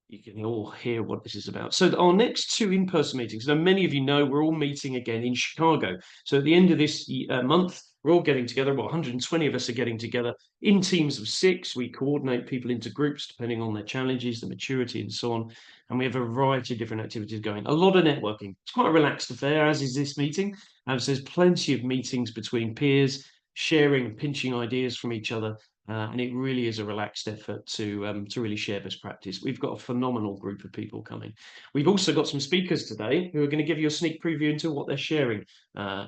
you can all hear what this is about. So our next two in-person meetings, now many of you know we're all meeting again in Chicago. So at the end of this month, we're all getting together. Well, 120 of us are getting together in teams of 6. We coordinate people into groups depending on their challenges, the maturity, and so on. And we have a variety of different activities going. A lot of networking. It's quite a relaxed affair, as is this meeting. So there's plenty of meetings between peers, sharing and pinching ideas from each other. And it really is a relaxed effort to really share best practice. We've got a phenomenal group of people coming. We've also got some speakers today who are going to give you a sneak preview into what they're sharing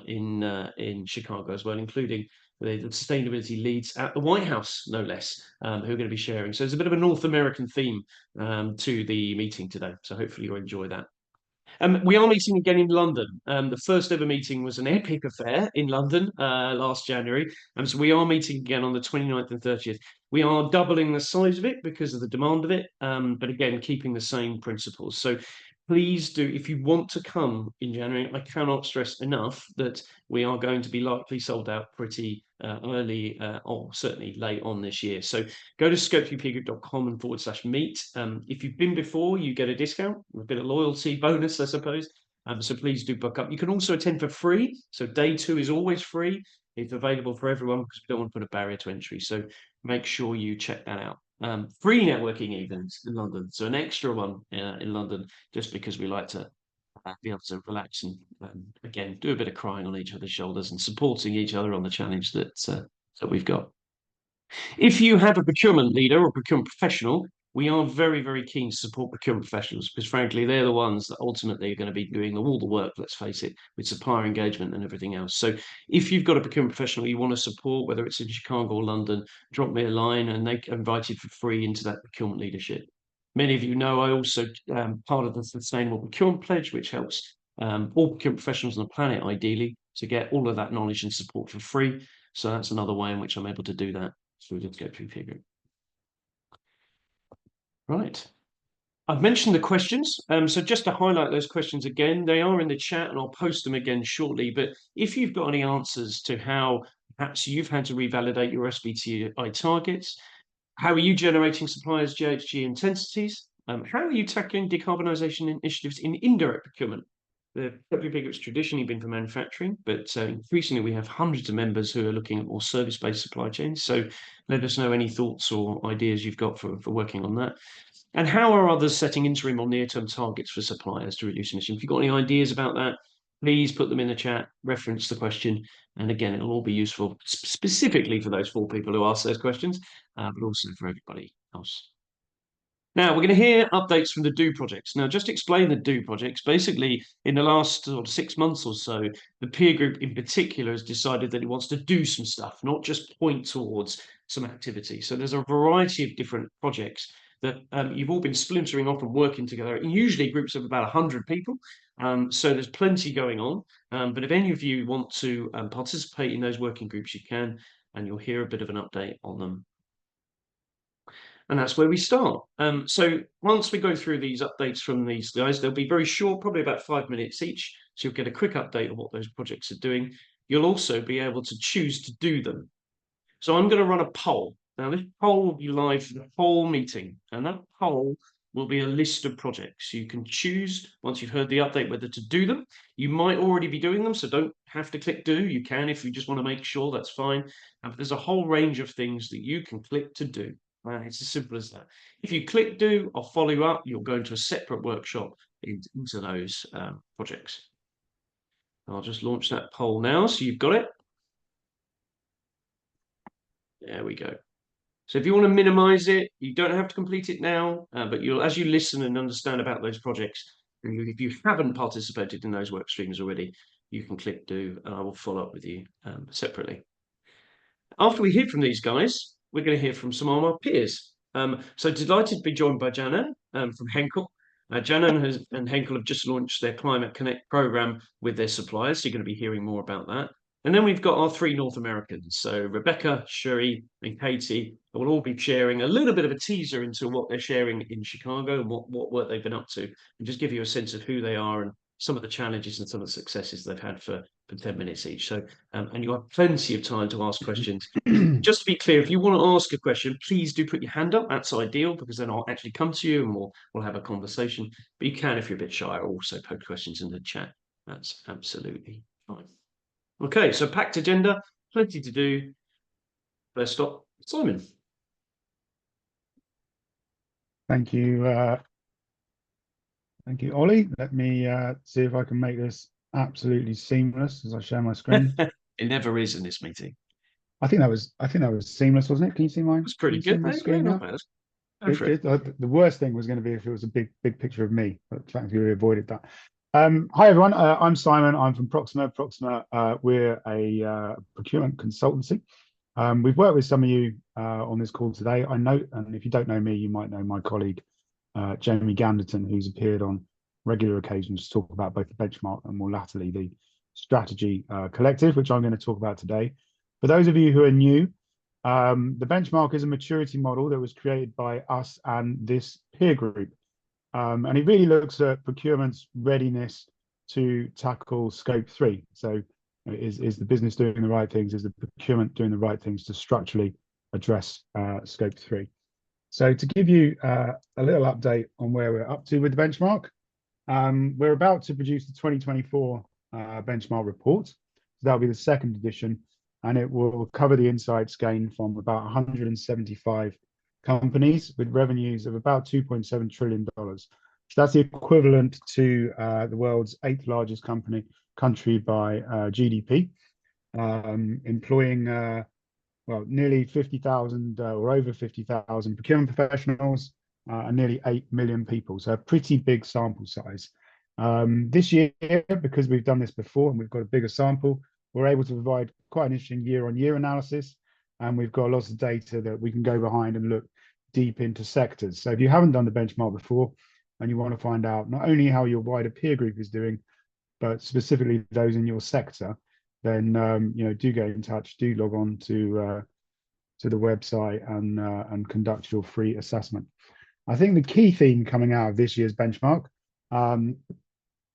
in Chicago as well, including the sustainability leads at the White House, no less, who are going to be sharing. So there's a bit of a North American theme to the meeting today. So hopefully you'll enjoy that. We are meeting again in London. The first ever meeting was an epic affair in London last January. So we are meeting again on the 29th and 30th. We are doubling the size of it because of the demand of it, but again, keeping the same principles. So please do, if you want to come in January, I cannot stress enough that we are going to be likely sold out pretty early or certainly late on this year. So go to scopeupgroup.com and /meet. If you've been before, you get a discount, a bit of loyalty bonus, I suppose. So please do book up. You can also attend for free. So day 2 is always free. It's available for everyone because we don't want to put a barrier to entry. So make sure you check that out. Free networking events in London. So an extra one in London, just because we like to be able to relax and again do a bit of crying on each other's shoulders and supporting each other on the challenge that we've got. If you have a procurement leader or procurement professional, we are very, very keen to support procurement professionals because, frankly, they're the ones that ultimately are going to be doing all the work, let's face it, with supplier engagement and everything else. So if you've got a procurement professional you want to support, whether it's in Chicago or London, drop me a line and they are invited for free into that procurement leadership. Many of you know I also part of the Sustainable Procurement Pledge, which helps all procurement professionals on the planet, ideally, to get all of that knowledge and support for free. So that's another way in which I'm able to do that. So we just go through figure. Right. I've mentioned the questions. So just to highlight those questions again, they are in the chat and I'll post them again shortly. But if you've got any answers to how perhaps you've had to revalidate your SBTi targets, how are you generating suppliers' GHG intensities? How are you tackling decarbonisation initiatives in indirect procurement? The WP Group's traditionally been for manufacturing, but increasingly we have hundreds of members who are looking at more service-based supply chains. So let us know any thoughts or ideas you've got for working on that. And how are others setting interim or near-term targets for suppliers to reduce emissions? If you've got any ideas about that, please put them in the chat, reference the question, and again, it'll all be useful specifically for those 4 people who asked those questions, but also for everybody else. Now, we're going to hear updates from the DO projects. Now, just to explain the DO projects, basically, in the last sort of 6 months or so, the peer group in particular has decided that it wants to do some stuff, not just point towards some activity. So there's a variety of different projects that you've all been splintering off and working together, and usually groups of about 100 people. So there's plenty going on. But if any of you want to participate in those working groups, you can, and you'll hear a bit of an update on them. And that's where we start. So once we go through these updates from these guys, they'll be very short, probably about 5 minutes each. So you'll get a quick update of what those projects are doing. You'll also be able to choose to do them. So I'm going to run a poll. Now, this poll will be live for the whole meeting. And that poll will be a list of projects. You can choose, once you've heard the update, whether to do them. You might already be doing them, so don't have to click do. You can if you just want to make sure, that's fine. But there's a whole range of things that you can click to do. It's as simple as that. If you click do, I'll follow you up. You'll go into a separate workshop into those projects. I'll just launch that poll now, so you've got it. There we go. So if you want to minimize it, you don't have to complete it now, but as you listen and understand about those projects, if you haven't participated in those work streams already, you can click do, and I will follow up with you separately. After we hear from these guys, we're going to hear from some of our peers. So delighted to be joined by Janan from Henkel. Janan and Henkel have just launched their Climate Connect program with their suppliers, so you're going to be hearing more about that. And then we've got our 3 North Americans. So Rebecca, Sherry, and Katie will all be sharing a little bit of a teaser into what they're sharing in Chicago and what work they've been up to, and just give you a sense of who they are and some of the challenges and some of the successes they've had for 10 minutes each. So, and you have plenty of time to ask questions. Just to be clear, if you want to ask a question, please do put your hand up. That's ideal, because then I'll actually come to you and we'll have a conversation. But you can, if you're a bit shy, also put questions in the chat. That's absolutely fine. Okay, so packed agenda, plenty to do. First stop, Simon. Thank you. Thank you, Ollie. Let me see if I can make this absolutely seamless as I share my screen. It never is in this meeting. I think that was seamless, wasn't it? Can you see mine? It was pretty Can you good. see my screen Yeah, now? not bad. Good. The worst thing was going to be if it was a big picture of me, but thankfully we avoided that. Hi everyone, I'm Simon. I'm from Proxima. Proxima, we're a procurement consultancy. We've worked with some of you on this call today. I know, and if you don't know me, you might know my colleague Jamie Ganderton, who's appeared on regular occasions to talk about both the benchmark and more latterly the strategy collective, which I'm going to talk about today. For those of you who are new, the benchmark is a maturity model that was created by us and this peer group. And it really looks at procurement's readiness to tackle scope 3. So is the business doing the right things? Is the procurement doing the right things to structurally address scope 3? So to give you a little update on where we're up to with the benchmark, we're about to produce the 2024 benchmark report. So that'll be the second edition, and it will cover the insights gained from about 175 companies with revenues of about $2.7 trillion. So that's the equivalent to the world's 8th largest country by GDP, employing well, nearly 50,000 or over 50,000 procurement professionals and nearly 8 million people. So a pretty big sample size. This year, because we've done this before and we've got a bigger sample, we're able to provide quite an interesting year-on-year analysis. And we've got lots of data that we can go behind and look deep into sectors. So if you haven't done the benchmark before and you want to find out not only how your wider peer group is doing, but specifically those in your sector, then do get in touch, do log on to the website and conduct your free assessment. I think the key theme coming out of this year's benchmark, I'm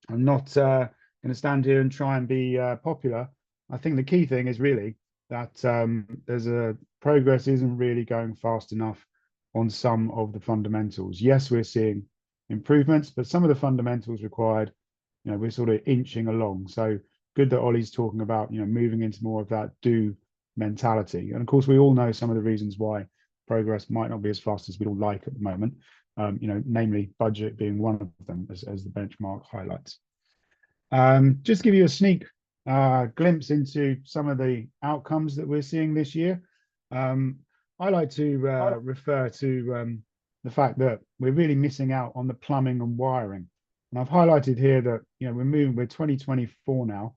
not going to stand here and try and be popular. I think the key thing is really that progress isn't really going fast enough on some of the fundamentals. Yes, we're seeing improvements, but some of the fundamentals required, we're sort of inching along. So good that Ollie's talking about, moving into more of that do mentality. And of course, we all know some of the reasons why progress might not be as fast as we'd all like at the moment, namely budget being one of them, as the benchmark highlights. Just to give you a sneak glimpse into some of the outcomes that we're seeing this year. I like to refer to the fact that we're really missing out on the plumbing and wiring. And I've highlighted here that we're 2024 now.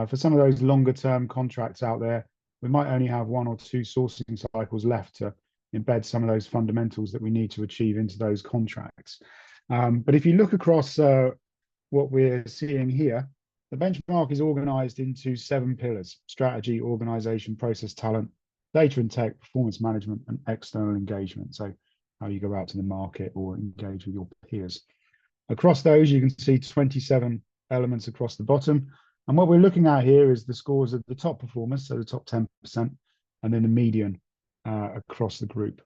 For some of those longer term contracts out there, we might only have 1 or 2 sourcing cycles left to embed some of those fundamentals that we need to achieve into those contracts. But if you look across what we're seeing here, the benchmark is organized into 7 pillars: strategy, organization, process, talent, data and tech, performance management, and external engagement. So how you go out to the market or engage with your peers. Across those, you can see 27 elements across the bottom. And what we're looking at here is the scores of the top performers, so the top 10%, and then the median across the group.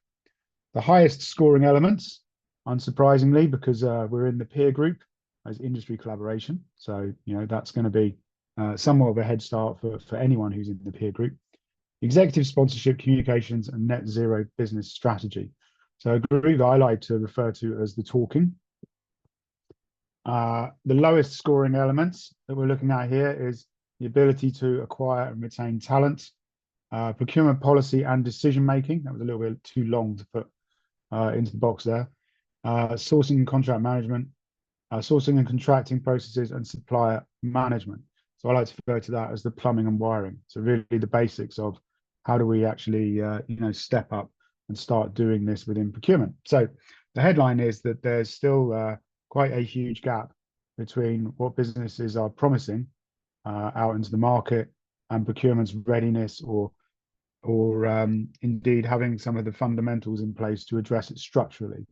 The highest scoring elements, unsurprisingly, because we're in the peer group, as industry collaboration. So, that's going to be somewhat of a head start for anyone who's in the peer group. Executive sponsorship, communications, and net zero business strategy. So a group that I like to refer to as the talking. The lowest scoring elements that we're looking at here is the ability to acquire and retain talent, procurement policy and decision making. That was a little bit too long to put into the box there. Sourcing and contract management, sourcing and contracting processes, and supplier management. So I like to refer to that as the plumbing and wiring. So really the basics of how do we actually step up and start doing this within procurement. So the headline is that there's still quite a huge gap between what businesses are promising out into the market and procurement's readiness or indeed having some of the fundamentals in place to address it structurally.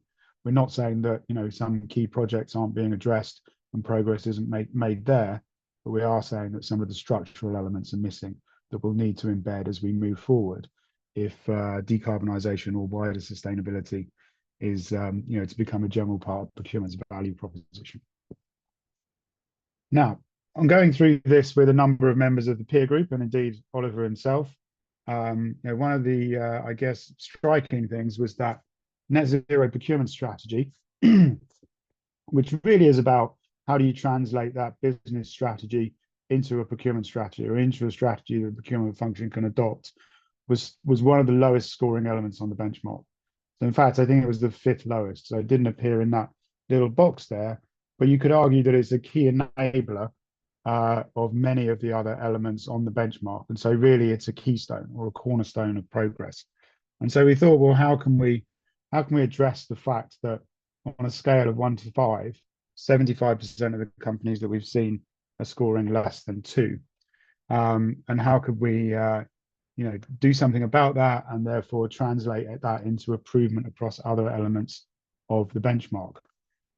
We're not saying that some key projects aren't being addressed. and progress isn't made there. But we are saying that some of the structural elements are missing that we'll need to embed as we move forward if decarbonisation or wider sustainability is to become a general part of procurement's value proposition. Now, I'm going through this with a number of members of the peer group and indeed Oliver himself. One of the, I guess, striking things was that net zero procurement strategy, which really is about how do you translate that business strategy into a procurement strategy or into a strategy that the procurement function can adopt, was one of the lowest scoring elements on the benchmark. So in fact, I think it was the 5th lowest. So it didn't appear in that little box there, but you could argue that it's a key enabler of many of the other elements on the benchmark. And so really it's a keystone or a cornerstone of progress. And so we thought, well, how can we address the fact that on a scale of 1 to 5, 75% of the companies that we've seen are scoring less than 2. And how could we do something about that and therefore translate that into improvement across other elements of the benchmark.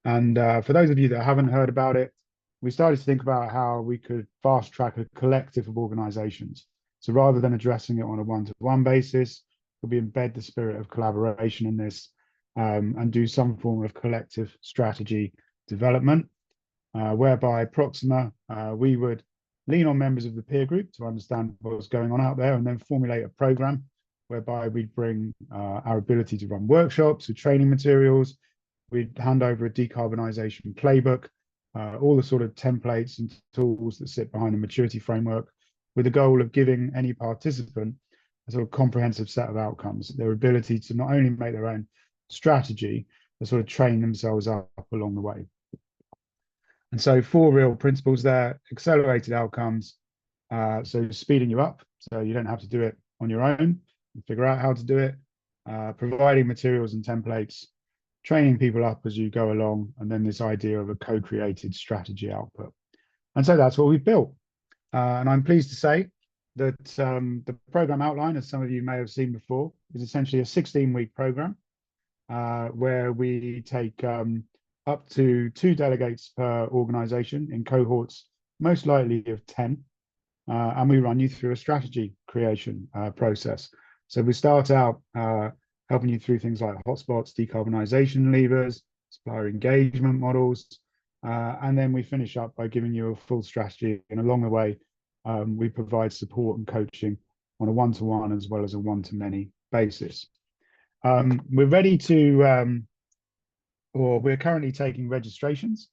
And for those of you that haven't heard about it, we started to think about how we could fast track a collective of organizations. So rather than addressing it on a one-to-one basis, we embed the spirit of collaboration in this and do some form of collective strategy development, whereby Proxima, we would lean on members of the peer group to understand what's going on out there and then formulate a program whereby we'd bring our ability to run workshops with training materials. We'd hand over a decarbonisation playbook, all the sort of templates and tools that sit behind the maturity framework, with the goal of giving any participant a sort of comprehensive set of outcomes, their ability to not only make their own strategy, but sort of train themselves up along the way. And so 4 real principles there: accelerated outcomes, so speeding you up, so you don't have to do it on your own and figure out how to do it, providing materials and templates, training people up as you go along, and then this idea of a co-created strategy output. And so that's what we've built. And I'm pleased to say that the program outline, as some of you may have seen before, is essentially a 16-week program where we take up to 2 delegates per organization in cohorts, most likely of 10, and we run you through a strategy creation process. So we start out helping you through things like hotspots, decarbonisation levers, supplier engagement models, and then we finish up by giving you a full strategy. And along the way, we provide support and coaching on a one-to-one as well as a one-to-many basis. We're ready to, or we're currently taking registrations.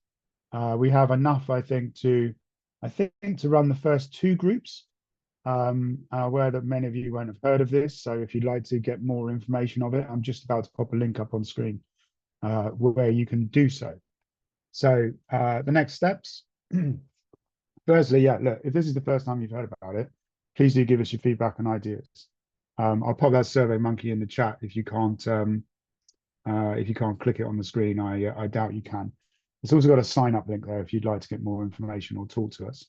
We have enough, I think, to run the first 2 groups. I'm aware that many of you won't have heard of this, so if you'd like to get more information of it, I'm just about to pop a link up on screen where you can do so. So the next steps. Firstly, yeah, look, if this is the first time you've heard about it, please do give us your feedback and ideas. I'll pop that Survey Monkey in the chat if you can't click it on the screen. I doubt you can. It's also got a sign up link there if you'd like to get more information or talk to us.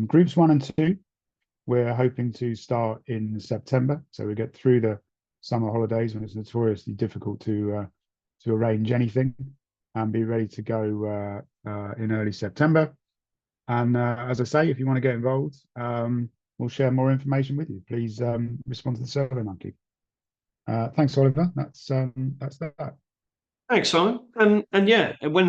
Groups 1 and 2, we're hoping to start in September, so we get through the summer holidays when it's notoriously difficult to arrange anything, and be ready to go in early September. And as I say, if you want to get involved, we'll share more information with you. Please respond to the Survey Monkey. Thanks, Oliver. That's that. Thanks, Simon. And yeah, when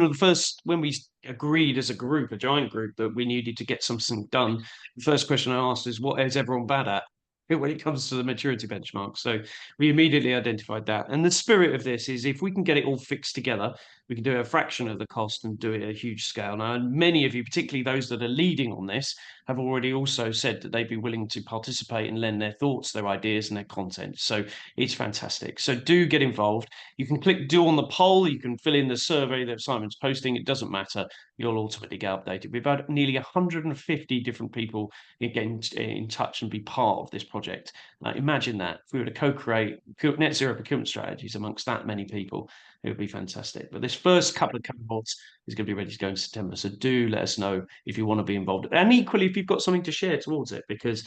we agreed as a group, a giant group, that we needed to get something done, the first question I asked is, what is everyone bad at when it comes to the maturity benchmark? So we immediately identified that. And the spirit of this is, if we can get it all fixed together, we can do a fraction of the cost and do it at a huge scale. Now, and many of you, particularly those that are leading on this, have already also said that they'd be willing to participate and lend their thoughts, their ideas, and their content. So it's fantastic. So do get involved. You can click do on the poll. You can fill in the survey that Simon's posting. It doesn't matter. You'll ultimately get updated. We've had nearly 150 different people get in touch and be part of this project. Imagine that. If we were to co-create net zero procurement strategies amongst that many people, it would be fantastic. But this first couple of cohorts is going to be ready to go in September. So do let us know if you want to be involved. And equally, if you've got something to share towards it, because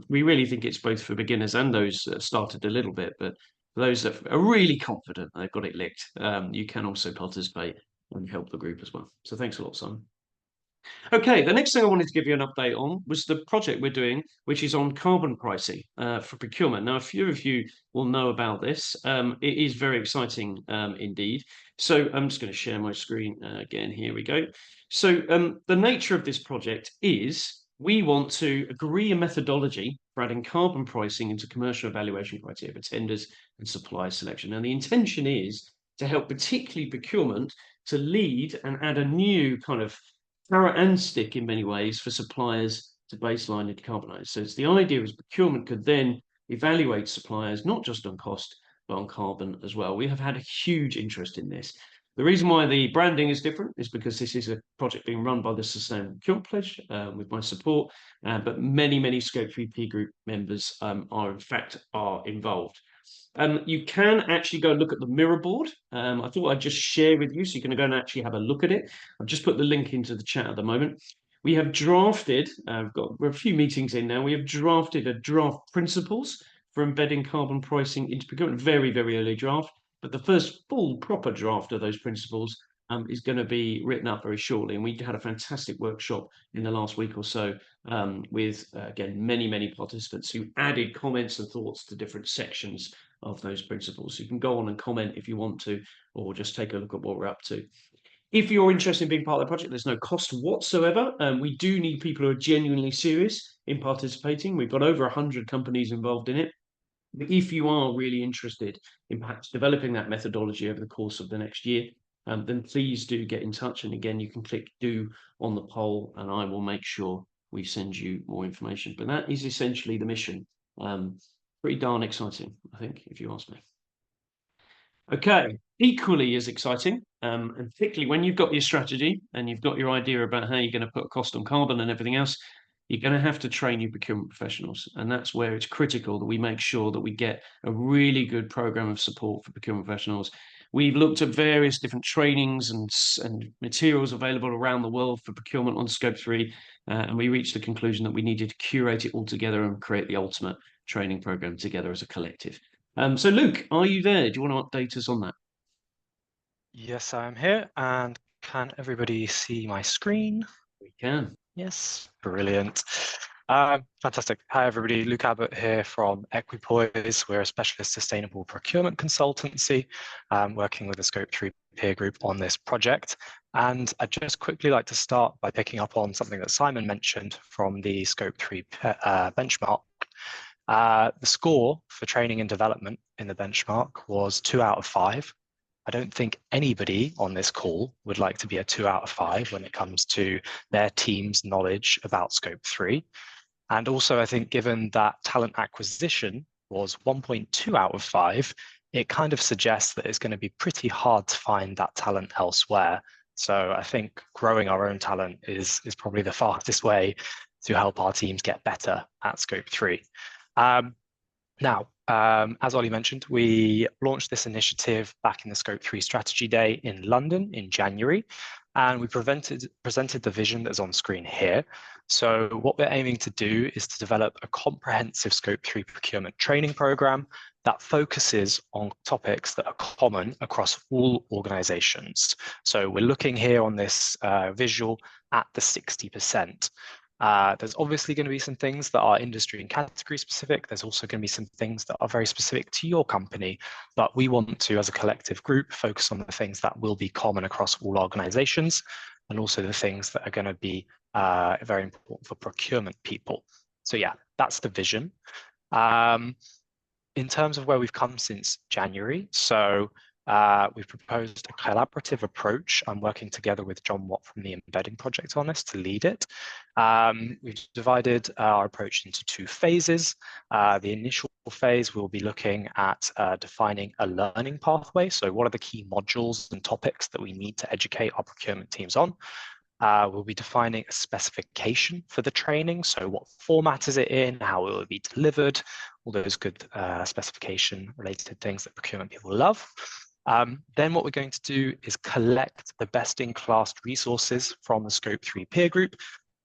we really think it's both for beginners and those that have started a little bit. But for those that are really confident they've got it licked, you can also participate. and help the group as well. So thanks a lot, Simon. Okay, the next thing I wanted to give you an update on was the project we're doing, which is on carbon pricing for procurement. Now, a few of you will know about this. It is very exciting indeed. So I'm just going to share my screen again. Here we go. So the nature of this project is we want to agree a methodology for adding carbon pricing into commercial evaluation criteria for tenders and supply selection. And the intention is to help particularly procurement to lead and add a new kind of carrot and stick in many ways for suppliers to baseline and decarbonise. So it's the idea is procurement could then evaluate suppliers not just on cost but on carbon as well. We have had a huge interest in this. The reason why the branding is different is because this is a project being run by the Sustainable Procurement Pledge with my support, but many Scope 3 P Group members are in fact involved. You can actually go look at the mirror board. I thought I'd just share with you, so you're going to go and actually have a look at it. I've just put the link into the chat at the moment. We have drafted, we're a few meetings in now, we have drafted a draft principles for embedding carbon pricing into procurement, very early draft, but the first full proper draft of those principles is going to be written up very shortly. And we had a fantastic workshop in the last week or so with, again, many participants who added comments and thoughts to different sections of those principles. So you can go on and comment if you want to, or just take a look at what we're up to. If you're interested in being part of the project, there's no cost whatsoever. We do need people who are genuinely serious in participating. We've got over 100 companies involved in it. But if you are really interested in perhaps developing that methodology over the course of the next year, then please do get in touch. And again, you can click do on the poll and I will make sure we send you more information. But that is essentially the mission. Pretty darn exciting, I think, if you ask me. Okay, equally as exciting, and particularly when you've got your strategy and you've got your idea about how you're going to put a cost on carbon and everything else, you're going to have to train your procurement professionals. And that's where it's critical that we make sure that we get a really good program of support for procurement professionals. We've looked at various different trainings and materials available around the world for procurement on Scope 3, and we reached the conclusion that we needed to curate it all together and create the ultimate training program together as a collective. So Luke, are you there? Do you want to update us on that? Yes, I'm here. And can everybody see my screen? We can. Yes, brilliant. Fantastic. Hi, everybody. Luke Abbott here from Equipoise. We're a specialist sustainable procurement consultancy working with the Scope 3 peer group on this project. And I'd just quickly like to start by picking up on something that Simon mentioned from the Scope 3 benchmark. The score for training and development in the benchmark was 2 out of 5. I don't think anybody on this call would like to be a 2 out of 5 when it comes to their team's knowledge about Scope 3. And also, I think given that talent acquisition was 1.2 out of 5, it kind of suggests that it's going to be pretty hard to find that talent elsewhere. So I think growing our own talent is probably the fastest way to help our teams get better at Scope 3. Now, as Ollie mentioned, we launched this initiative back in the Scope 3 Strategy Day in London in January, and we presented the vision that's on screen here. So what we're aiming to do is to develop a comprehensive Scope 3 procurement training program that focuses on topics that are common across all organizations. So we're looking here on this visual at the 60%. There's obviously going to be some things that are industry and category specific. There's also going to be some things that are very specific to your company, but we want to, as a collective group, focus on the things that will be common across all organizations, and also the things that are going to be very important for procurement people. So yeah, that's the vision. In terms of where we've come since January, so we've proposed a collaborative approach. I'm working together with John Watt from the Embedding Project on this to lead it. We've divided our approach into 2 phases. The initial phase, we'll be looking at defining a learning pathway. So what are the key modules and topics that we need to educate our procurement teams on? We'll be defining a specification for the training. So what format is it in? How will it be delivered? All those good specification related things that procurement people love. Then what we're going to do is collect the best-in-class resources from the Scope 3 peer group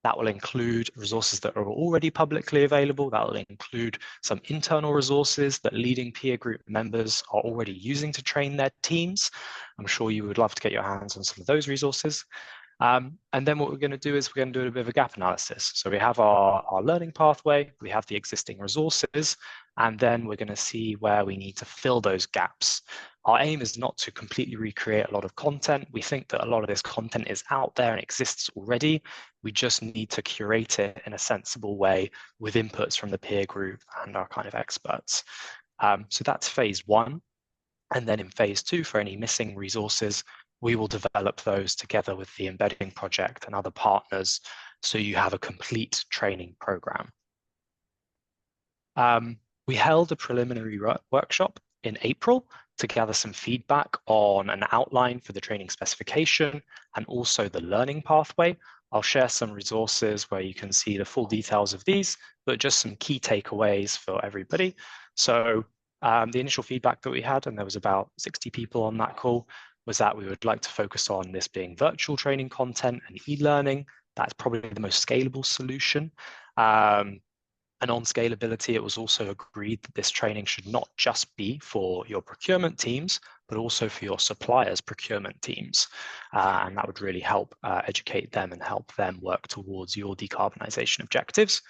That will include resources that are already publicly available. That will include some internal resources that leading peer group members are already using to train their teams. I'm sure you would love to get your hands on some of those resources. And then what we're going to do is we're going to do a bit of a gap analysis. So we have our learning pathway, we have the existing resources, and then we're going to see where we need to fill those gaps. Our aim is not to completely recreate a lot of content. We think that a lot of this content is out there and exists already. We just need to curate it in a sensible way with inputs from the peer group and our kind of experts. So that's phase one. And then in phase two, for any missing resources, we will develop those together with the embedding project and other partners, so you have a complete training program. We held a preliminary workshop in April to gather some feedback on an outline for the training specification and also the learning pathway. I'll share some resources where you can see the full details of these, but just some key takeaways for everybody. So the initial feedback that we had, and there was about 60 people on that call, was that we would like to focus on this being virtual training content and e-learning. That's probably the most scalable solution. And on scalability, it was also agreed that this training should not just be for your procurement teams, but also for your suppliers' procurement teams. And that would really help educate them and help them work towards your decarbonisation objectives.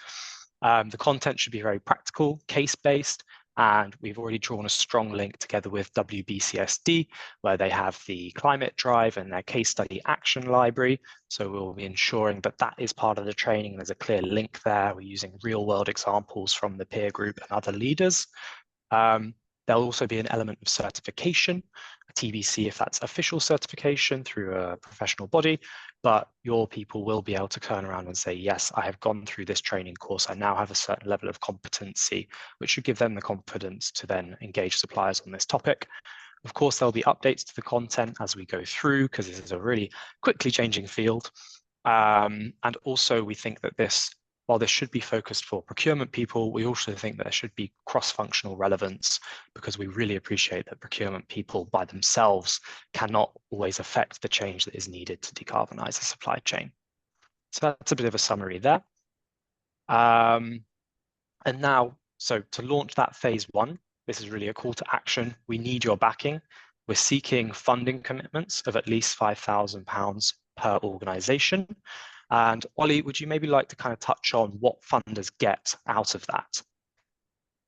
The content should be very practical, case-based, and we've already drawn a strong link together with WBCSD, where they have the climate drive and their case study action library. So we'll be ensuring that that is part of the training. There's a clear link there. We're using real world examples from the peer group and other leaders. There'll also be an element of certification, a TBC if that's official certification through a professional body, but your people will be able to turn around and say, yes, I have gone through this training course. I now have a certain level of competency, which should give them the confidence to then engage suppliers on this topic. Of course, there'll be updates to the content as we go through, because this is a really quickly changing field. And also we think that while this should be focused for procurement people, we also think that there should be cross-functional relevance, because we really appreciate that procurement people by themselves cannot always affect the change that is needed to decarbonize the supply chain. So that's a bit of a summary there. And now, so to launch that phase one, this is really a call to action. We need your backing. We're seeking funding commitments of at least £5,000 per organisation. And Ollie, would you maybe like to kind of touch on what funders get out of that?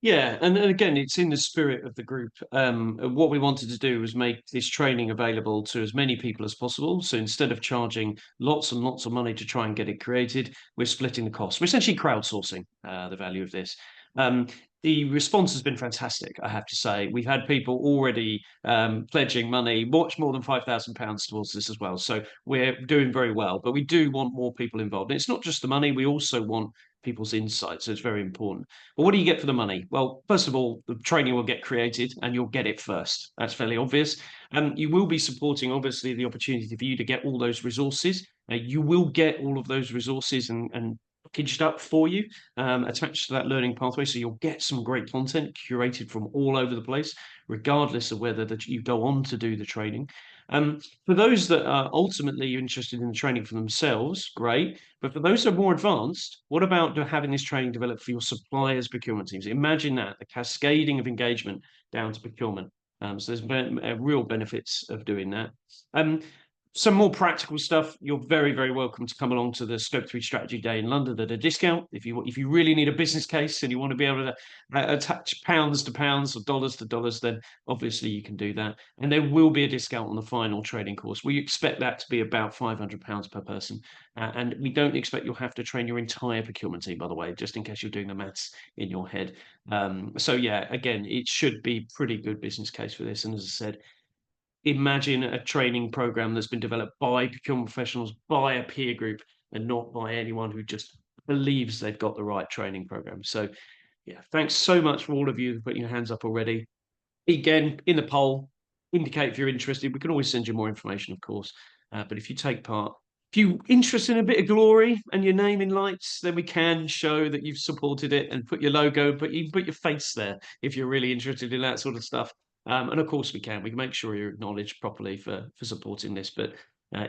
Yeah, and again, it's in the spirit of the group. What we wanted to do was make this training available to as many people as possible. So instead of charging lots and lots of money to try and get it created, we're splitting the cost. We're essentially crowdsourcing the value of this. The response has been fantastic, I have to say. We've had people already pledging money, much more than £5,000 towards this as well. So we're doing very well, but we do want more people involved. And it's not just the money, we also want people's insights. So it's very important. But what do you get for the money? Well, first of all, the training will get created and you'll get it first. That's fairly obvious. And you will be supporting, obviously, the opportunity for you to get all those resources. You will get all of those resources and packaged up for you, attached to that learning pathway. So you'll get some great content curated from all over the place, regardless of whether that you go on to do the training. For those that are ultimately interested in the training for themselves, great. But for those that are more advanced, what about having this training developed for your suppliers' procurement teams? Imagine that, the cascading of engagement down to procurement. So there's real benefits of doing that. Some more practical stuff, you're very, very welcome to come along to the Scope 3 Strategy Day in London at a discount. If you really need a business case and you want to be able to attach pounds to pounds or dollars to dollars, then obviously you can do that. And there will be a discount on the final training course. We expect that to be about £500 per person. And we don't expect you'll have to train your entire procurement team, by the way, just in case you're doing the maths in your head. So yeah, again, it should be pretty good business case for this. And as I said, imagine a training program that's been developed by procurement professionals, by a peer group, and not by anyone who just believes they've got the right training program. So yeah, thanks so much for all of you putting your hands up already. Again, in the poll, indicate if you're interested. We can always send you more information, of course. But if you take part, if you're interested in a bit of glory and your name in lights, then we can show that you've supported it and put your logo, but you put your face there if you're really interested in that sort of stuff. And of course we can make sure you're acknowledged properly for supporting this. But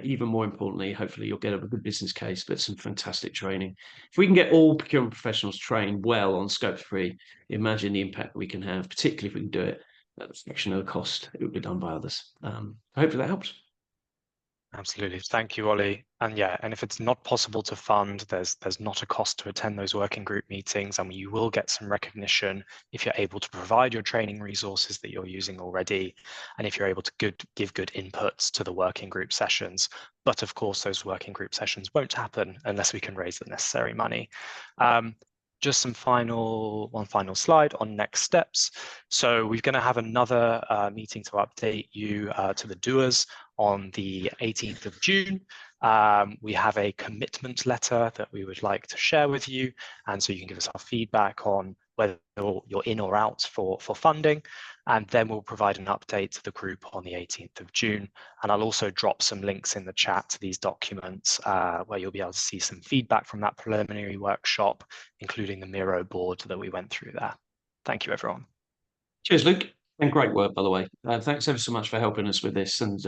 even more importantly, hopefully you'll get a good business case, but some fantastic training. If we can get all procurement professionals trained well on Scope 3, imagine the impact we can have, particularly if we can do it at a fraction of the cost it would be done by others. Hopefully that helps. Absolutely. Thank you, Ollie. And yeah, and if it's not possible to fund, there's not a cost to attend those working group meetings, and you will get some recognition if you're able to provide your training resources that you're using already, and if you're able to give good inputs to the working group sessions. But of course, those working group sessions won't happen unless we can raise the necessary money. Just one final slide on next steps. So we're going to have another meeting to update you to the doers on the 18th of June. We have a commitment letter that we would like to share with you, and so you can give us our feedback on whether you're in or out for funding, and then we'll provide an update to the group on the 18th of June. And I'll also drop some links in the chat to these documents where you'll be able to see some feedback from that preliminary workshop, including the Miro board that we went through there. Thank you, everyone. Cheers, Luke. And great work, by the way. Thanks ever so much for helping us with this. And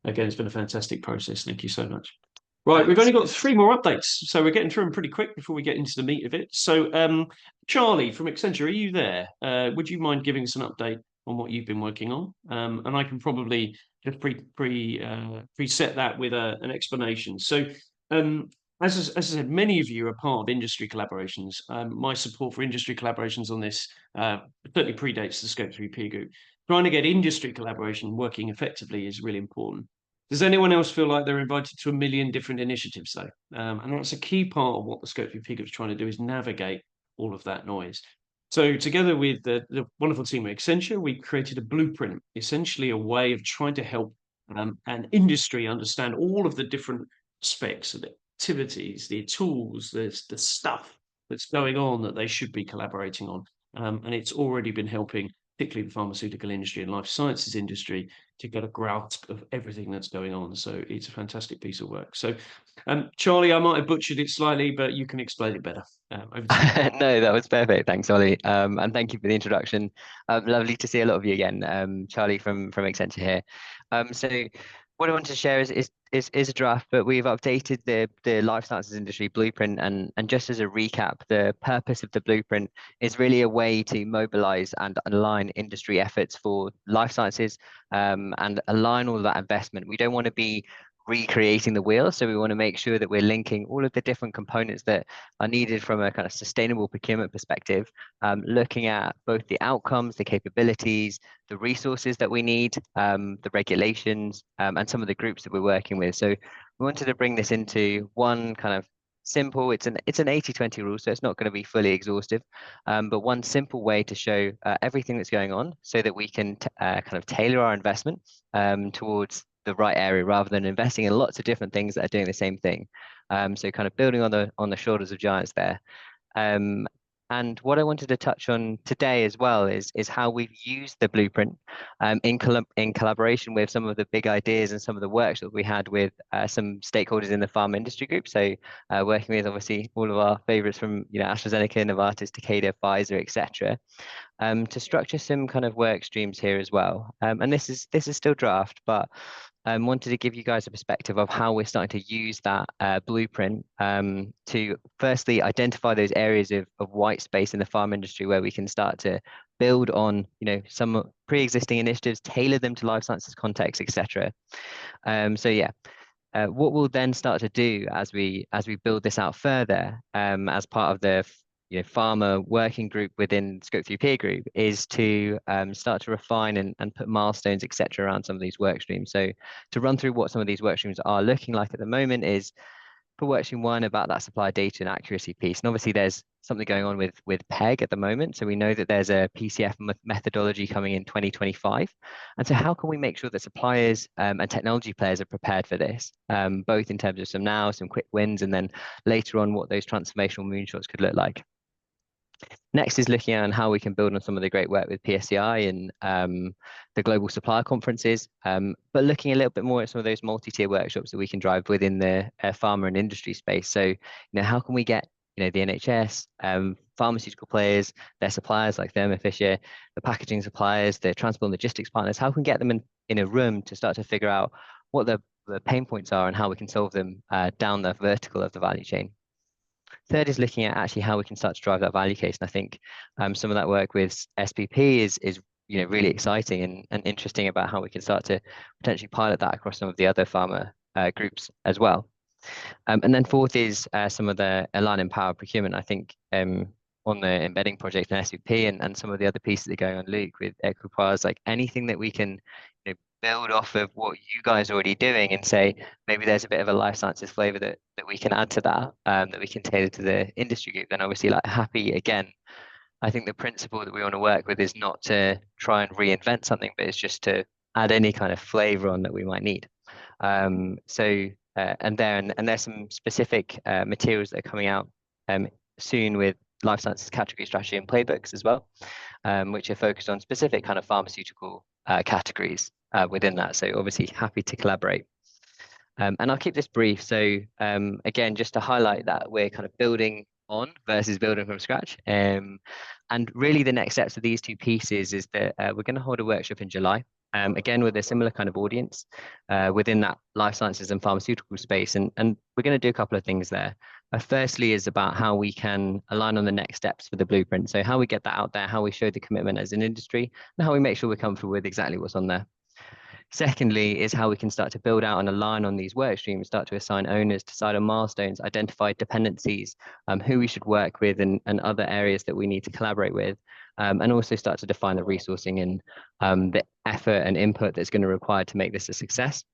again, it's been a fantastic process. Thank you so much. Right, we've only got 3 more updates, so we're getting through them pretty quick before we get into the meat of it. So, Charlie from Accenture, are you there? Would you mind giving us an update on what you've been working on? And I can probably just preset that with an explanation. So, as I said, many of you are part of industry collaborations. My support for industry collaborations on this certainly predates the Scope 3 peer group. Trying to get industry collaboration working effectively is really important. Does anyone else feel like they're invited to a million different initiatives, though? And that's a key part of what the Scope 3 peer group is trying to do, is navigate all of that noise. So together with the wonderful team at Accenture, we created a blueprint, essentially a way of trying to help an industry understand all of the different aspects of the activities, the tools, the stuff that's going on that they should be collaborating on. And it's already been helping, particularly the pharmaceutical industry and life sciences industry, to get a grasp of everything that's going on. So it's a fantastic piece of work. So, Charlie, I might have butchered it slightly, but you can explain it better. No, that was perfect. Thanks, Ollie. And thank you for the introduction. Lovely to see a lot of you again. Charlie from Accenture here. So what I want to share is a draft, but we've updated the life sciences industry blueprint, and just as a recap, the purpose of the blueprint is really a way to mobilize and align industry efforts for life sciences, and align all of that investment. We don't want to be recreating the wheel, so we want to make sure that we're linking all of the different components that are needed from a kind of sustainable procurement perspective, looking at both the outcomes, the capabilities, the resources that we need, the regulations, and some of the groups that we're working with. So we wanted to bring this into one kind of simple, it's an 80-20 rule, so it's not going to be fully exhaustive, but one simple way to show everything that's going on, so that we can kind of tailor our investment towards the right area, rather than investing in lots of different things that are doing the same thing. So kind of building on the shoulders of giants there. And what I wanted to touch on today as well is how we've used the blueprint in collaboration with some of the big ideas and some of the workshops we had with some stakeholders in the pharma industry group. So working with obviously all of our favorites from AstraZeneca, Novartis, Takeda, Pfizer, etc. To structure some kind of work streams here as well. And this is still draft, but wanted to give you guys a perspective of how we're starting to use that blueprint to firstly identify those areas of white space in the pharma industry where we can start to build on some pre-existing initiatives, tailor them to life sciences context, etc. So yeah. What we'll then start to do as we build this out further, as part of the pharma working group within Scope 3 peer group, is to start to refine and put milestones, etc., around some of these work streams. So to run through what some of these work streams are looking like at the moment is, for work stream 1, about that supply data and accuracy piece. And obviously there's something going on with PEG at the moment. So we know that there's a PCF methodology coming in 2025. And so how can we make sure that suppliers and technology players are prepared for this, both in terms of some quick wins, and then later on what those transformational moonshots could look like. Next is looking at how we can build on some of the great work with PSCI and the global supplier conferences, but looking a little bit more at some of those multi-tier workshops that we can drive within the pharma and industry space. So, how can we get the NHS, pharmaceutical players, their suppliers like Thermo Fisher, the packaging suppliers, the transport and logistics partners, how can we get them in a room to start to figure out what the the pain points are and how we can solve them down the vertical of the value chain. Third is looking at actually how we can start to drive that value case. And I think some of that work with SPP is really exciting and interesting about how we can start to potentially pilot that across some of the other pharma groups as well. And then fourth is some of the align and power procurement. I think on the embedding project and SVP and some of the other pieces that are going on, Luke, with Equipoise, like anything that we can build off of what you guys are already doing and say, maybe there's a bit of a life sciences flavor that we can add to that, that we can tailor to the industry group, then obviously like happy again. I think the principle that we want to work with is not to try and reinvent something, but it's just to add any kind of flavor on that we might need. And there's some specific materials that are coming out soon with life sciences category strategy and playbooks as well, which are focused on specific kind of pharmaceutical categories within that. So obviously happy to collaborate. And I'll keep this brief. So again, just to highlight that we're kind of building on versus building from scratch. And really the next steps of these two pieces is that we're going to hold a workshop in July. Again, with a similar kind of audience within that life sciences and pharmaceutical space. And we're going to do a couple of things there. Firstly is about how we can align on the next steps for the blueprint. So how we get that out there, how we show the commitment as an industry, and how we make sure we're comfortable with exactly what's on there. Secondly is how we can start to build out and align on these work streams, start to assign owners, decide on milestones, identify dependencies, who we should work with and other areas that we need to collaborate with, and also start to define the resourcing and the effort and input that's going to require to make this a success.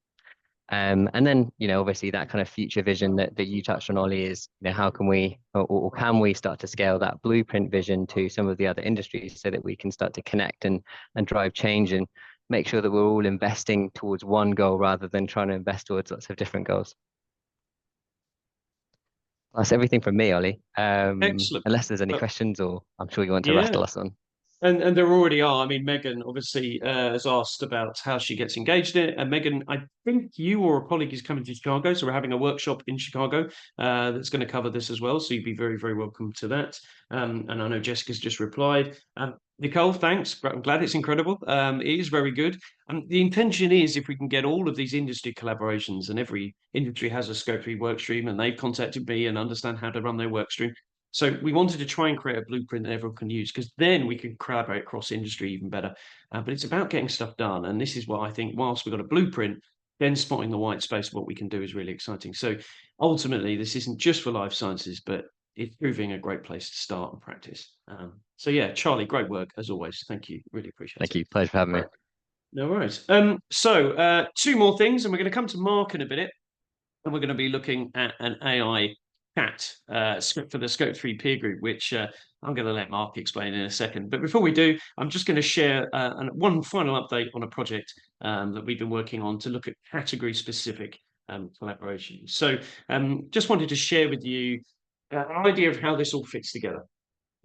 And then, obviously that kind of future vision that you touched on, Ollie, is, how can we or can we start to scale that blueprint vision to some of the other industries so that we can start to connect and drive change and make sure that we're all investing towards one goal rather than trying to invest towards lots of different goals. That's everything from me, Ollie. Excellent. Unless there's any questions, or I'm sure you want to rattle us on. And there already are. I mean, Megan obviously has asked about how she gets engaged in it. And Megan, I think you or a colleague is coming to Chicago, so we're having a workshop in Chicago that's going to cover this as well. So you'd be very, very welcome to that. And I know Jessica's just replied. Nicole, thanks. I'm glad it's incredible. It is very good. The intention is if we can get all of these industry collaborations, and every industry has a Scope 3 work stream, and they've contacted me and understand how to run their work stream. So we wanted to try and create a blueprint that everyone can use, because then we can collaborate across industry even better. But it's about getting stuff done. And this is why I think whilst we've got a blueprint, then spotting the white space of what we can do is really exciting. So ultimately, this isn't just for life sciences, but it's proving a great place to start and practice. So yeah, Charlie, great work as always. Thank you. Really appreciate it. Thank you. Pleasure for having me. No worries. So two more things, and we're going to come to Mark in a minute, and we're going to be looking at an AI chat for the Scope 3 peer group, which I'm going to let Mark explain in a second. But before we do, I'm just going to share one final update on a project that we've been working on to look at category-specific collaboration. So just wanted to share with you an idea of how this all fits together.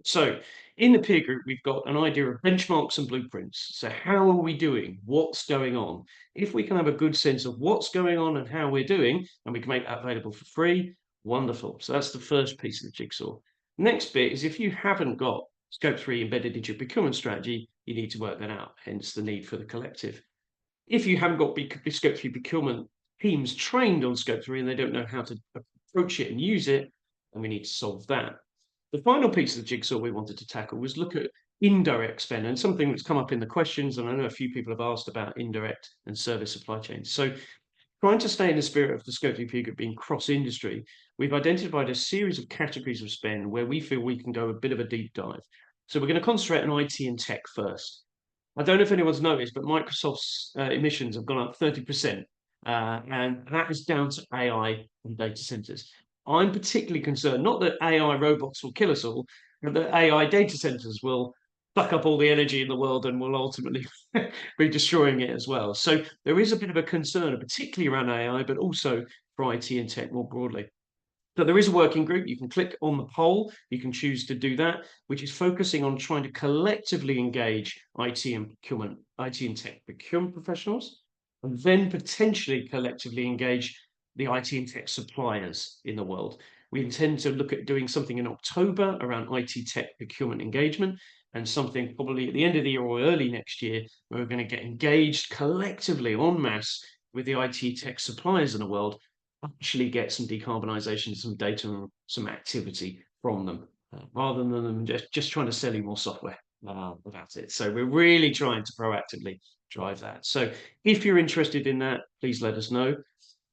So in the peer group, we've got an idea of benchmarks and blueprints. So how are we doing? What's going on? If we can have a good sense of what's going on and how we're doing, and we can make that available for free, wonderful. So that's the first piece of the jigsaw. Next bit is if you haven't got Scope 3 embedded into your procurement strategy, you need to work that out, hence the need for the collective. If you haven't got Scope 3 procurement teams trained on Scope 3 and they don't know how to approach it and use it, then we need to solve that. The final piece of the jigsaw we wanted to tackle was look at indirect spend, and something that's come up in the questions, and I know a few people have asked about indirect and service supply chains. So trying to stay in the spirit of the Scope 3 peer group being cross-industry, we've identified a series of categories of spend where we feel we can go a bit of a deep dive. So we're going to concentrate on IT and tech first. I don't know if anyone's noticed, but Microsoft's emissions have gone up 30%, and that is down to AI and data centers. I'm particularly concerned, not that AI robots will kill us all, but that AI data centers will suck up all the energy in the world and will ultimately be destroying it as well. So there is a bit of a concern, particularly around AI, but also for IT and tech more broadly. So there is a working group. You can click on the poll. You can choose to do that, which is focusing on trying to collectively engage IT and tech procurement professionals, and then potentially collectively engage the IT and tech suppliers in the world. We intend to look at doing something in October around IT tech procurement engagement, and something probably at the end of the year or early next year where we're going to get engaged collectively en masse with the IT tech suppliers in the world, actually get some decarbonisation, some data, and some activity from them, rather than them just trying to sell you more software about it. So we're really trying to proactively drive that. So if you're interested in that, please let us know.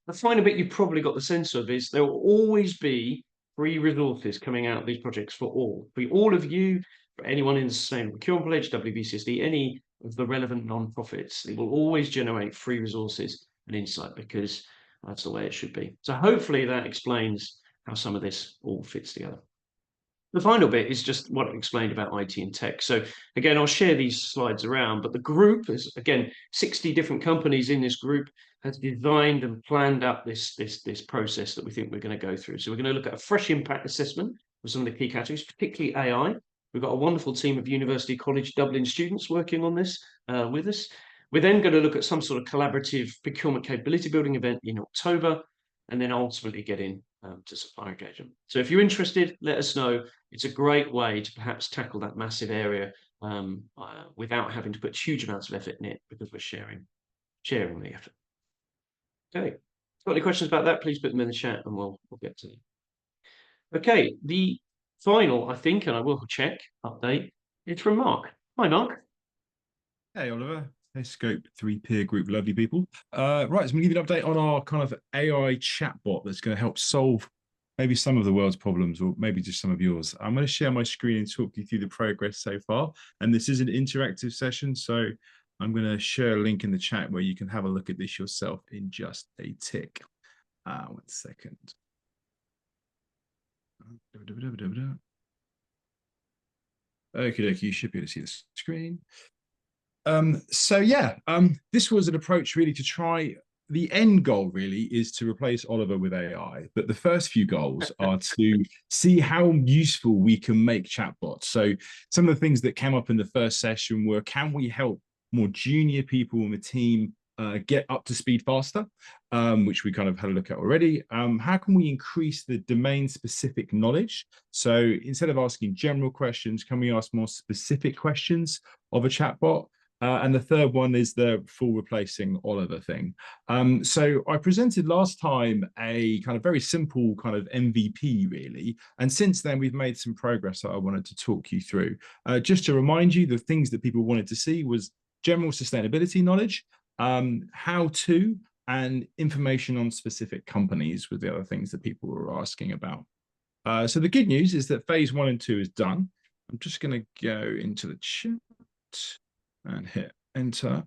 The final bit you've probably got the sense of is there will always be free resources coming out of these projects for all of you, for anyone in the Sustainable Procurement Pledge, WBCSD, any of the relevant non-profits. It will always generate free resources and insight because that's the way it should be. So hopefully that explains how some of this all fits together. The final bit is just what I explained about IT and tech. So again, I'll share these slides around, but the group is, again, 60 different companies in this group has designed and planned up this process that we think we're going to go through. So we're going to look at a fresh impact assessment with some of the key categories, particularly AI. We've got a wonderful team of University College Dublin students working on this with us. We're then going to look at some sort of collaborative procurement capability building event in October, and then ultimately get in to supplier engagement. So if you're interested, let us know. It's a great way to perhaps tackle that massive area without having to put huge amounts of effort in it, because we're sharing the effort. Okay, got any questions about that? Please put them in the chat and we'll get to them. Okay, the final, I think, and I will check, update, it's from Mark. Hi, Mark. Hey, Oliver. Hey, Scope 3 peer group, lovely people. Right, so I'm going to give you an update on our kind of AI chatbot that's going to help solve maybe some of the world's problems, or maybe just some of yours. I'm going to share my screen and talk you through the progress so far. And this is an interactive session, so I'm going to share a link in the chat where you can have a look at this yourself in just a tick. 1 second. Okay, you should be able to see the screen. This was an approach really to try. The end goal really is to replace Oliver with AI, but the first few goals are to see how useful we can make chatbots. So some of the things that came up in the first session were, can we help more junior people in the team get up to speed faster, which we kind of had a look at already. How can we increase the domain-specific knowledge? So instead of asking general questions, can we ask more specific questions of a chatbot? And the third one is the full replacing Oliver thing. So I presented last time a kind of very simple kind of MVP, really. And since then, we've made some progress that I wanted to talk you through. Just to remind you, the things that people wanted to see was general sustainability knowledge, how to, and information on specific companies were the other things that people were asking about. So the good news is that phase 1 and 2 is done. I'm just going to go into the chat and hit enter.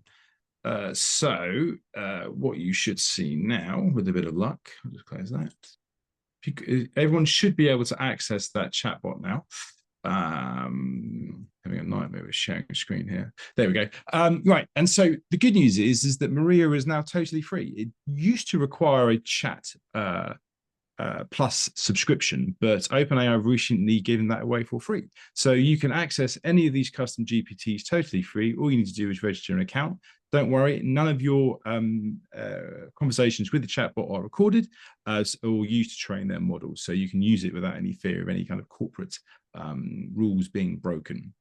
What you should see now, with a bit of luck, I'll just close that. Everyone should be able to access that chatbot now. Having a nightmare with sharing a screen here. There we go. Right, and so the good news is that Maria is now totally free. It used to require a chat plus subscription, but OpenAI recently given that away for free. So you can access any of these custom GPTs totally free. All you need to do is register an account. Don't worry, none of your conversations with the chatbot are recorded or used to train their models. So you can use it without any fear of any kind of corporate rules being broken.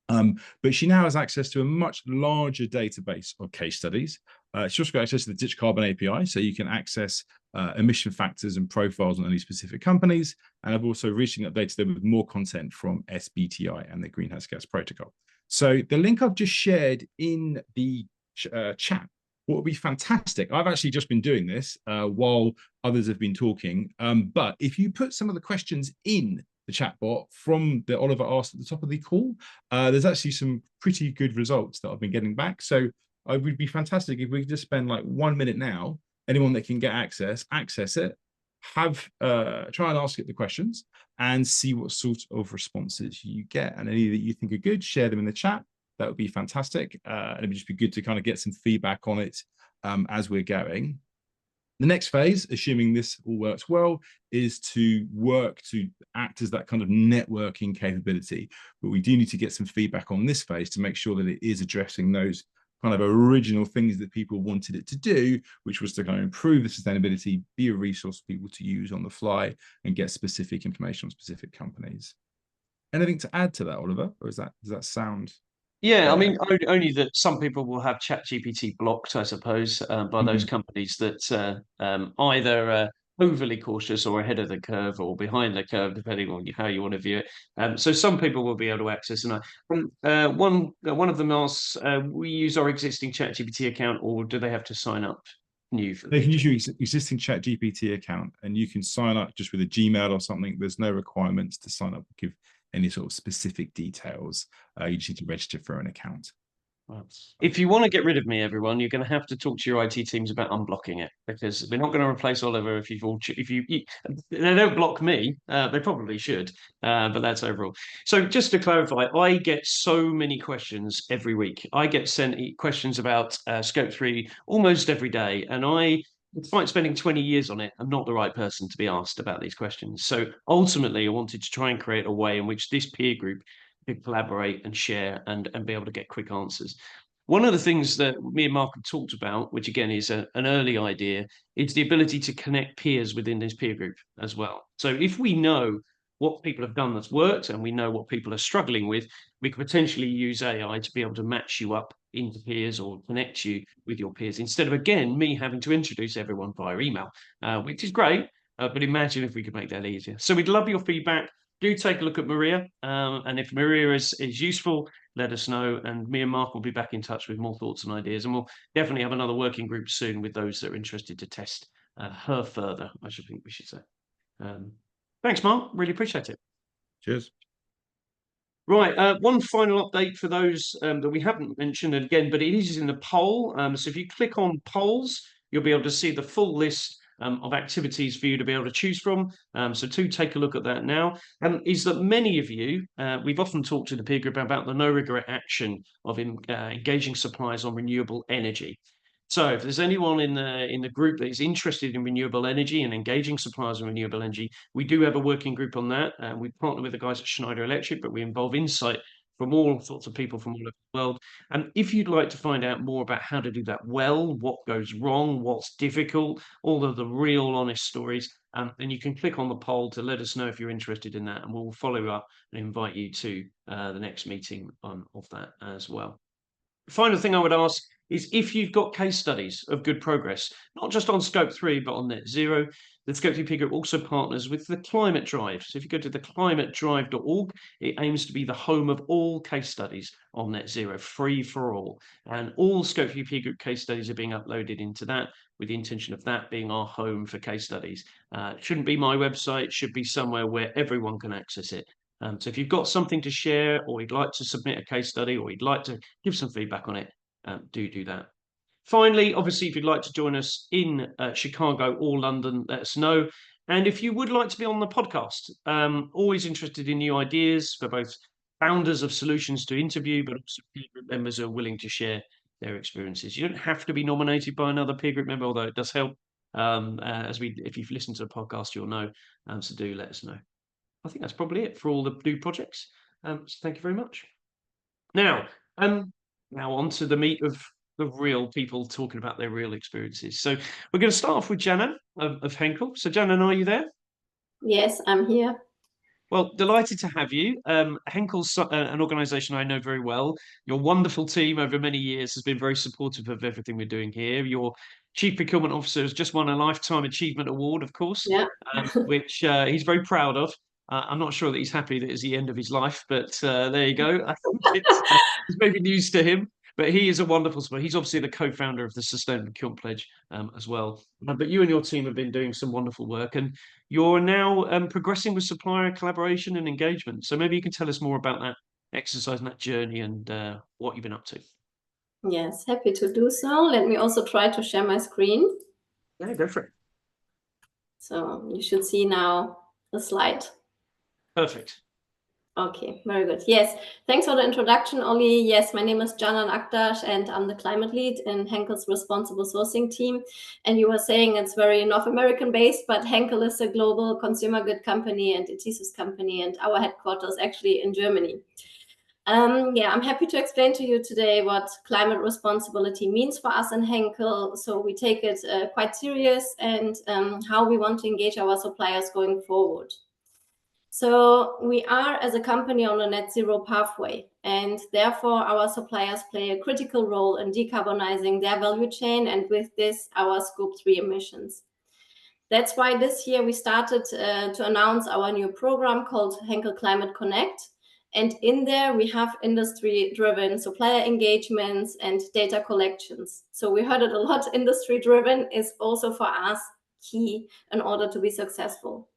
But she now has access to a much larger database of case studies. She's also got access to the Ditch Carbon API, so you can access emission factors and profiles on any specific companies. And I've also recently updated them with more content from SBTi and the Greenhouse Gas Protocol. So the link I've just shared in the chat, what would be fantastic, I've actually just been doing this while others have been talking, but if you put some of the questions in the chatbot from the Oliver asked at the top of the call, there's actually some pretty good results that I've been getting back. So it would be fantastic if we could just spend like 1 minute now, anyone that can get access it, have try and ask it the questions and see what sort of responses you get. And any that you think are good, share them in the chat. That would be fantastic. And it would just be good to kind of get some feedback on it as we're going. The next phase, assuming this all works well, is to work to act as that kind of networking capability. But we do need to get some feedback on this phase to make sure that it is addressing those kind of original things that people wanted it to do, which was to kind of improve the sustainability, be a resource for people to use on the fly, and get specific information on specific companies. Anything to add to that, Oliver? Or does that sound Yeah, I mean, only that some people will have ChatGPT blocked, I suppose, by those companies that either overly cautious or ahead of the curve or behind the curve, depending on how you want to view it. So some people will be able to access. And one of them asks, we use our existing ChatGPT account, or do they have to sign up new? They can use your existing ChatGPT account, and you can sign up just with a Gmail or something. There's no requirements to sign up, give any sort of specific details. You just need to register for an account. If you want to get rid of me, everyone, you're going to have to talk to your IT teams about unblocking it, because we're not going to replace Oliver if they don't block me. They probably should, but that's overall. So just to clarify, I get so many questions every week. I get sent questions about Scope 3 almost every day, and despite spending 20 years on it, I'm not the right person to be asked about these questions. So ultimately, I wanted to try and create a way in which this peer group could collaborate and share and be able to get quick answers. One of the things that me and Mark have talked about, which again is an early idea, is the ability to connect peers within this peer group as well. So if we know what people have done that's worked and we know what people are struggling with, we could potentially use AI to be able to match you up into peers or connect you with your peers, instead of, again, me having to introduce everyone via email, which is great, but imagine if we could make that easier. So we'd love your feedback. Do take a look at Maria, and if Maria is useful, let us know, and me and Mark will be back in touch with more thoughts and ideas, and we'll definitely have another working group soon with those that are interested to test her further, I should think we should say. Thanks, Mark. Really appreciate it. Cheers. Right, one final update for those that we haven't mentioned again, but it is in the poll. So if you click on polls, you'll be able to see the full list of activities for you to be able to choose from. So do take a look at that now. Is that many of you, we've often talked to the peer group about the no regret action of engaging suppliers on renewable energy. So if there's anyone in the group that is interested in renewable energy and engaging suppliers in renewable energy, we do have a working group on that. We partner with the guys at Schneider Electric, but we involve insight from all sorts of people from all over the world. And if you'd like to find out more about how to do that well, what goes wrong, what's difficult, all of the real honest stories, then you can click on the poll to let us know if you're interested in that, and we'll follow up and invite you to the next meeting of that as well. Final thing I would ask is if you've got case studies of good progress, not just on Scope 3, but on net zero, the Scope 3 peer group also partners with the Climate Drive. So if you go to theclimatedrive.org, it aims to be the home of all case studies on net zero, free for all. And all Scope 3 peer group case studies are being uploaded into that, with the intention of that being our home for case studies. It shouldn't be my website, it should be somewhere where everyone can access it. So if you've got something to share, or you'd like to submit a case study, or you'd like to give some feedback on it, do that. Finally, obviously, if you'd like to join us in Chicago or London, let us know. And if you would like to be on the podcast, always interested in new ideas for both founders of solutions to interview, but also peer group members who are willing to share their experiences. You don't have to be nominated by another peer group member, although it does help. If you've listened to the podcast, you'll know. So do let us know. I think that's probably it for all the new projects. So thank you very much. Now on to the meat of the real people talking about their real experiences. So we're going to start off with Janan of Henkel. So Janan, are you there? Yes, I'm here. Well, delighted to have you. Henkel's an organisation I know very well. Your wonderful team over many years has been very supportive of everything we're doing here. Your Chief Procurement Officer has just won a Lifetime Achievement Award, of course, Yeah. which he's very proud of. I'm not sure that he's happy that it's the end of his life, but there you go. I think it's maybe news to him. But he is a wonderful supporter. He's obviously the co-founder of the Sustainable Procurement Pledge as well. But you and your team have been doing some wonderful work, and you're now progressing with supplier collaboration and engagement. So maybe you can tell us more about that exercise and that journey and what you've been up to. Yes, happy to do so. Let me also try to share my screen. Yeah, go for it. So you should see now the slide. Perfect. Okay, very good. Yes, thanks for the introduction, Ollie. Yes, my name is Janan Aktash, and I'm the climate lead in Henkel's responsible sourcing team. And you were saying it's very North American based, but Henkel is a global consumer good company and adhesives company, and our headquarters actually in Germany. I'm happy to explain to you today what climate responsibility means for us in Henkel. So we take it quite serious, and how we want to engage our suppliers going forward. So we are, as a company, on a net zero pathway, and therefore our suppliers play a critical role in decarbonizing their value chain, and with this, our Scope 3 emissions. That's why this year we started to announce our new program called Henkel Climate Connect. And in there, we have industry-driven supplier engagements and data collections. So we heard it a lot. Industry-driven is also for us key in order to be successful.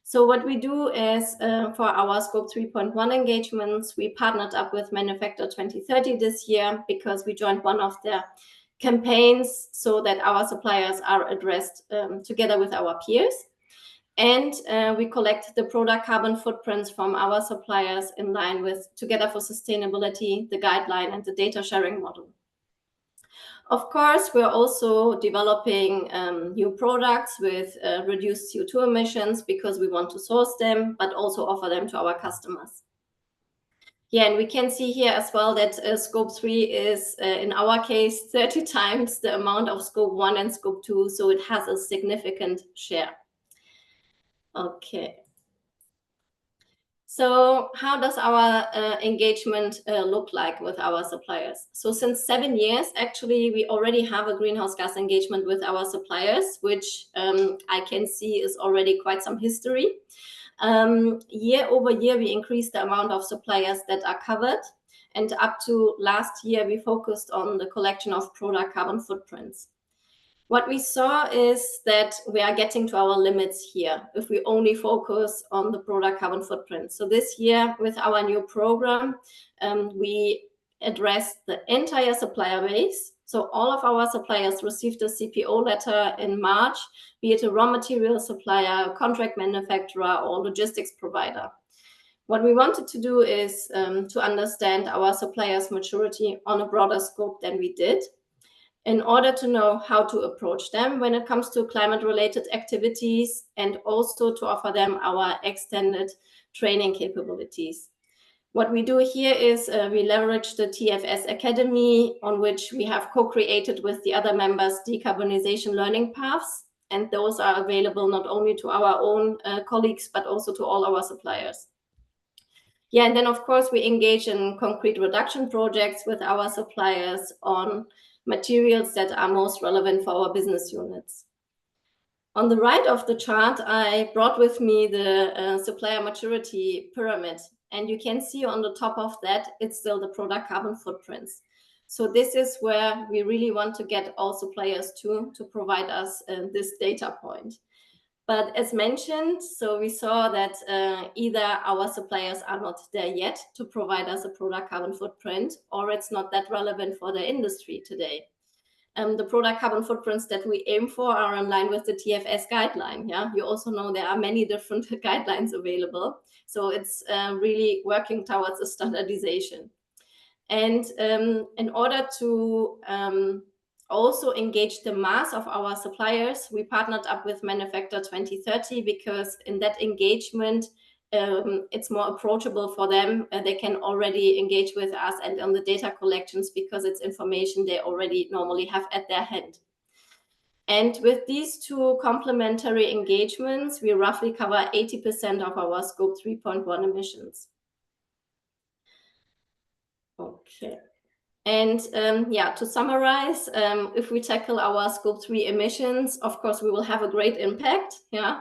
So what we do is for our Scope 3.1 engagements, we partnered up with Manufacture 2030 this year because we joined one of their campaigns so that our suppliers are addressed together with our peers. And we collect the product carbon footprints from our suppliers in line with Together for Sustainability, the guideline, and the data sharing model. Of course, we're also developing new products with reduced CO2 emissions because we want to source them, but also offer them to our customers. Yeah, and we can see here as well that Scope 3 is, in our case, 30 times the amount of Scope 1 and Scope 2, so it has a significant share. Okay. So how does our engagement look like with our suppliers? So since 7 years, actually, we already have a greenhouse gas engagement with our suppliers, which I can see is already quite some history. Year over year, we increased the amount of suppliers that are covered. And up to last year, we focused on the collection of product carbon footprints. What we saw is that we are getting to our limits here if we only focus on the product carbon footprint. So this year, with our new program, we addressed the entire supplier base. So all of our suppliers received a CPO letter in March, be it a raw material supplier, contract manufacturer, or logistics provider. What we wanted to do is to understand our suppliers' maturity on a broader scope than we did, in order to know how to approach them when it comes to climate-related activities, and also to offer them our extended training capabilities. What we do here is we leverage the TFS Academy, on which we have co-created with the other members decarbonization learning paths, and those are available not only to our own colleagues, but also to all our suppliers. Yeah, and then of course we engage in concrete reduction projects with our suppliers on materials that are most relevant for our business units. On the right of the chart, I brought with me the supplier maturity pyramid, and you can see on the top of that, it's still the product carbon footprints. So this is where we really want to get all suppliers to provide us this data point. But as mentioned, so we saw that either our suppliers are not there yet to provide us a product carbon footprint, or it's not that relevant for the industry today. The product carbon footprints that we aim for are in line with the TFS guideline. Yeah, you also know there are many different guidelines available. So it's really working towards a standardization. And in order to also engage the mass of our suppliers, we partnered up with Manufacture 2030 because in that engagement, it's more approachable for them. They can already engage with us and on the data collections because it's information they already normally have at their hand. And with these two complementary engagements, we roughly cover 80% of our Scope 3.1 emissions. Okay. And yeah, to summarize, if we tackle our Scope 3 emissions, of course, we will have a great impact. Yeah.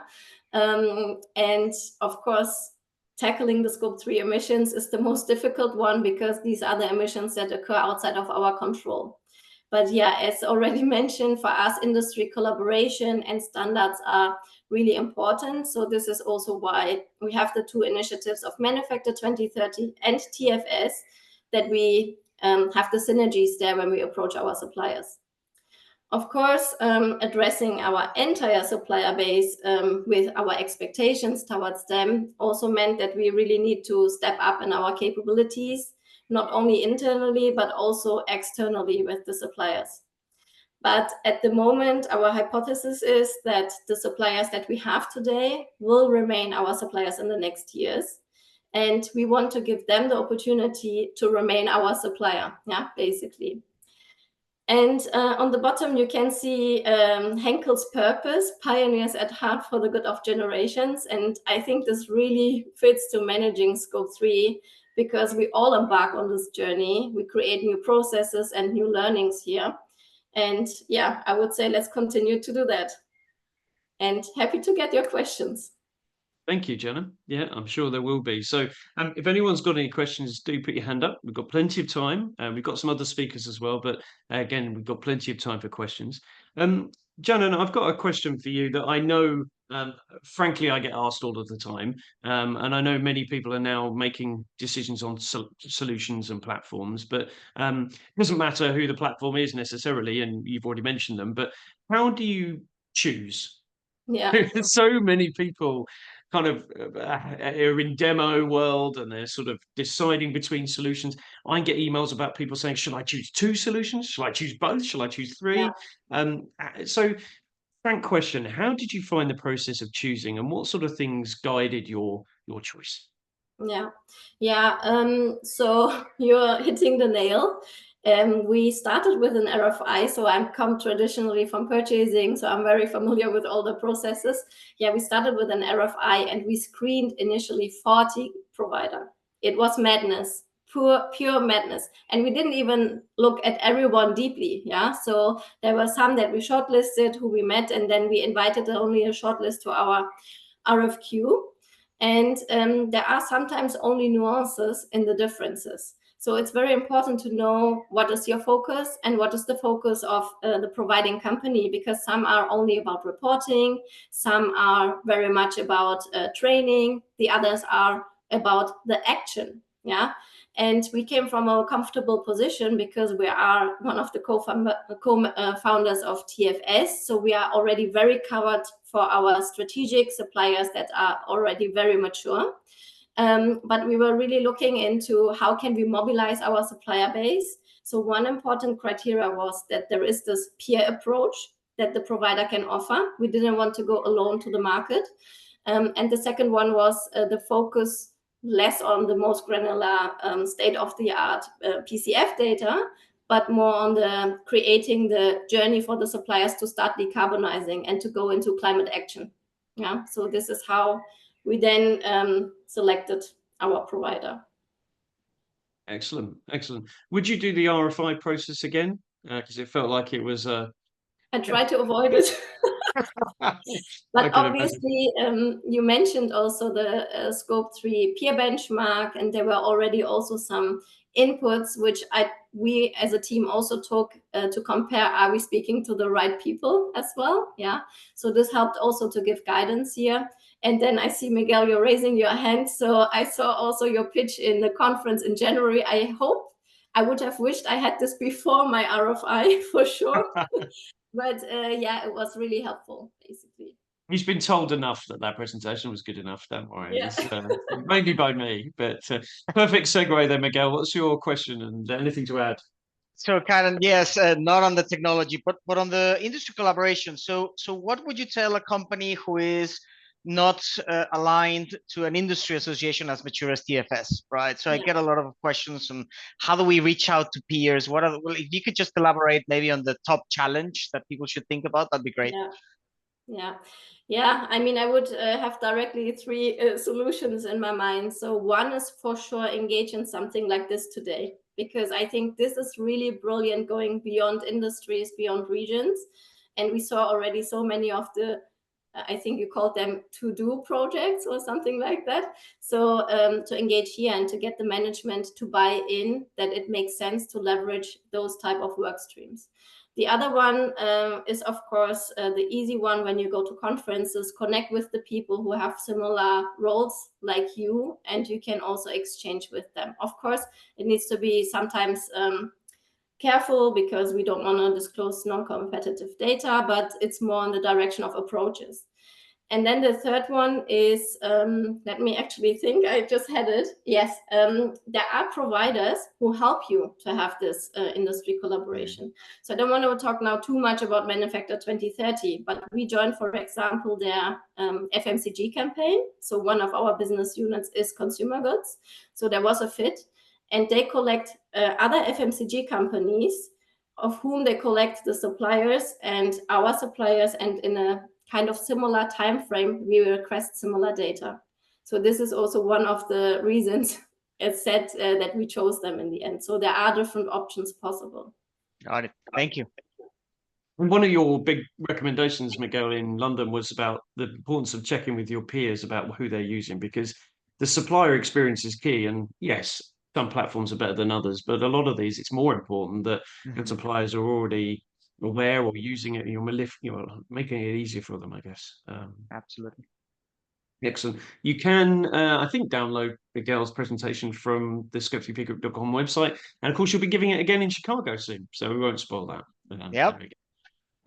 And of course, tackling the Scope 3 emissions is the most difficult one because these are the emissions that occur outside of our control. But yeah, as already mentioned, for us, industry collaboration and standards are really important. So this is also why we have the two initiatives of Manufacture 2030 and TFS that we have the synergies there when we approach our suppliers. Of course, addressing our entire supplier base with our expectations towards them also meant that we really need to step up in our capabilities, not only internally, but also externally with the suppliers. But at the moment, our hypothesis is that the suppliers that we have today will remain our suppliers in the next years. And we want to give them the opportunity to remain our supplier, yeah, basically. And on the bottom, you can see Henkel's purpose, pioneers at heart for the good of generations. And I think this really fits to managing Scope 3, because we all embark on this journey. We create new processes and new learnings here. And yeah, I would say let's continue to do that. And happy to get your questions. Thank you, Jenna. Yeah, I'm sure there will be. So if anyone's got any questions, do put your hand up. We've got plenty of time. We've got some other speakers as well, but again, we've got plenty of time for questions. Jenna, I've got a question for you that I know, frankly, I get asked all of the time. And I know many people are now making decisions on solutions and platforms, but it doesn't matter who the platform is necessarily, and you've already mentioned them, but how do you choose? Yeah. So many people kind of are in demo world and they're sort of deciding between solutions. I get emails about people saying, should I choose 2 solutions? Shall I choose both? Shall I choose 3? So frank question, how did you find the process of choosing, and what sort of things guided your choice? So you're hitting the nail. We started with an RFI, so I'm come traditionally from purchasing, so I'm very familiar with all the processes. Yeah, we started with an RFI and we screened initially 40 provider. It was madness, pure madness. And we didn't even look at everyone deeply, yeah? So there were some that we shortlisted, who we met, and then we invited only a shortlist to our RFQ. And there are sometimes only nuances in the differences. So it's very important to know what is your focus and what is the focus of the providing company, because some are only about reporting, some are very much about training, the others are about the action. Yeah. And we came from a comfortable position because we are one of the co-founders of TFS. So we are already very covered for our strategic suppliers that are already very mature. But we were really looking into how can we mobilize our supplier base. So one important criteria was that there is this peer approach that the provider can offer. We didn't want to go alone to the market. And the second one was the focus less on the most granular state-of-the-art PCF data, but more on the creating the journey for the suppliers to start decarbonizing and to go into climate action. Yeah, so this is how we then selected our provider. Excellent. Would you do the RFI process again? Because it felt like it was... I tried to avoid it. But obviously, you mentioned also the Scope 3 peer benchmark, and there were already also some inputs, which we as a team also took to compare, are we speaking to the right people as well? Yeah. So this helped also to give guidance here. And then I see, Miguel, you're raising your hand. So I saw also your pitch in the conference in January. I would have wished I had this before my RFI for sure. But yeah, it was really helpful, basically. He's been told enough that presentation was good enough. Don't worry. Yeah. It's mainly by me, but perfect segue there, Miguel. What's your question and anything to add? So, Karen, yes, not on the technology, but on the industry collaboration. So what would you tell a company who is not aligned to an industry association as mature as TFS, right? So I get a lot of questions on how do we reach out to peers? Well, if you could just elaborate maybe on the top challenge that people should think about, that'd be great. Yeah. I mean, I would have directly 3 solutions in my mind. So one is for sure engage in something like this today, because I think this is really brilliant, going beyond industries, beyond regions. And we saw already so many of the, I think you called them to-do projects or something like that. So to engage here and to get the management to buy in that it makes sense to leverage those type of work streams. The other one is, of course, the easy one when you go to conferences, connect with the people who have similar roles like you, and you can also exchange with them. Of course, it needs to be sometimes careful because we don't want to disclose non-competitive data, but it's more in the direction of approaches. And then the third one is, let me actually think, I just had it. Yes, there are providers who help you to have this industry collaboration. So I don't want to talk now too much about Manufacture 2030, but we joined, for example, their FMCG campaign. So one of our business units is consumer goods. So there was a fit, and they collect other FMCG companies of whom they collect the suppliers and our suppliers, and in a kind of similar time frame, we request similar data. So this is also one of the reasons, as said, that we chose them in the end. So there are different options possible. Got it. Thank you. And one of your big recommendations, Miguel, in London was about the importance of checking with your peers about who they're using, because the supplier experience is key. And yes, some platforms are better than others, but a lot of these, it's more important that your suppliers are already aware or using it. You're making it easier for them, I guess. Absolutely. Excellent. You can, I think, download Miguel's presentation from the scope3pgroup.com website. And of course, you'll be giving it again in Chicago soon, so we won't spoil that. Yep.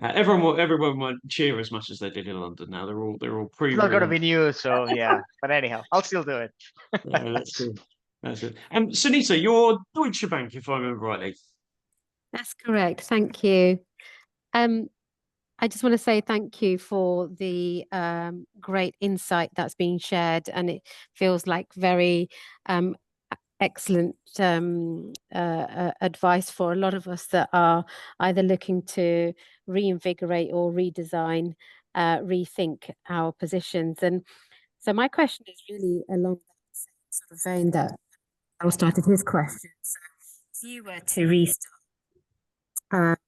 Everyone won't cheer as much as they did in London. Now they're all It's not going to pre-warned. be new, so yeah. But anyhow, I'll still do it. That's good. That's it. Sunita, you're Deutsche Bank, if I remember rightly. That's correct. Thank you. I just want to say thank you for the great insight that's been shared, and it feels like very excellent advice for a lot of us that are either looking to reinvigorate or redesign, rethink our positions. And so my question is really along that same sort of vein that Al started his question. So if you were to restart,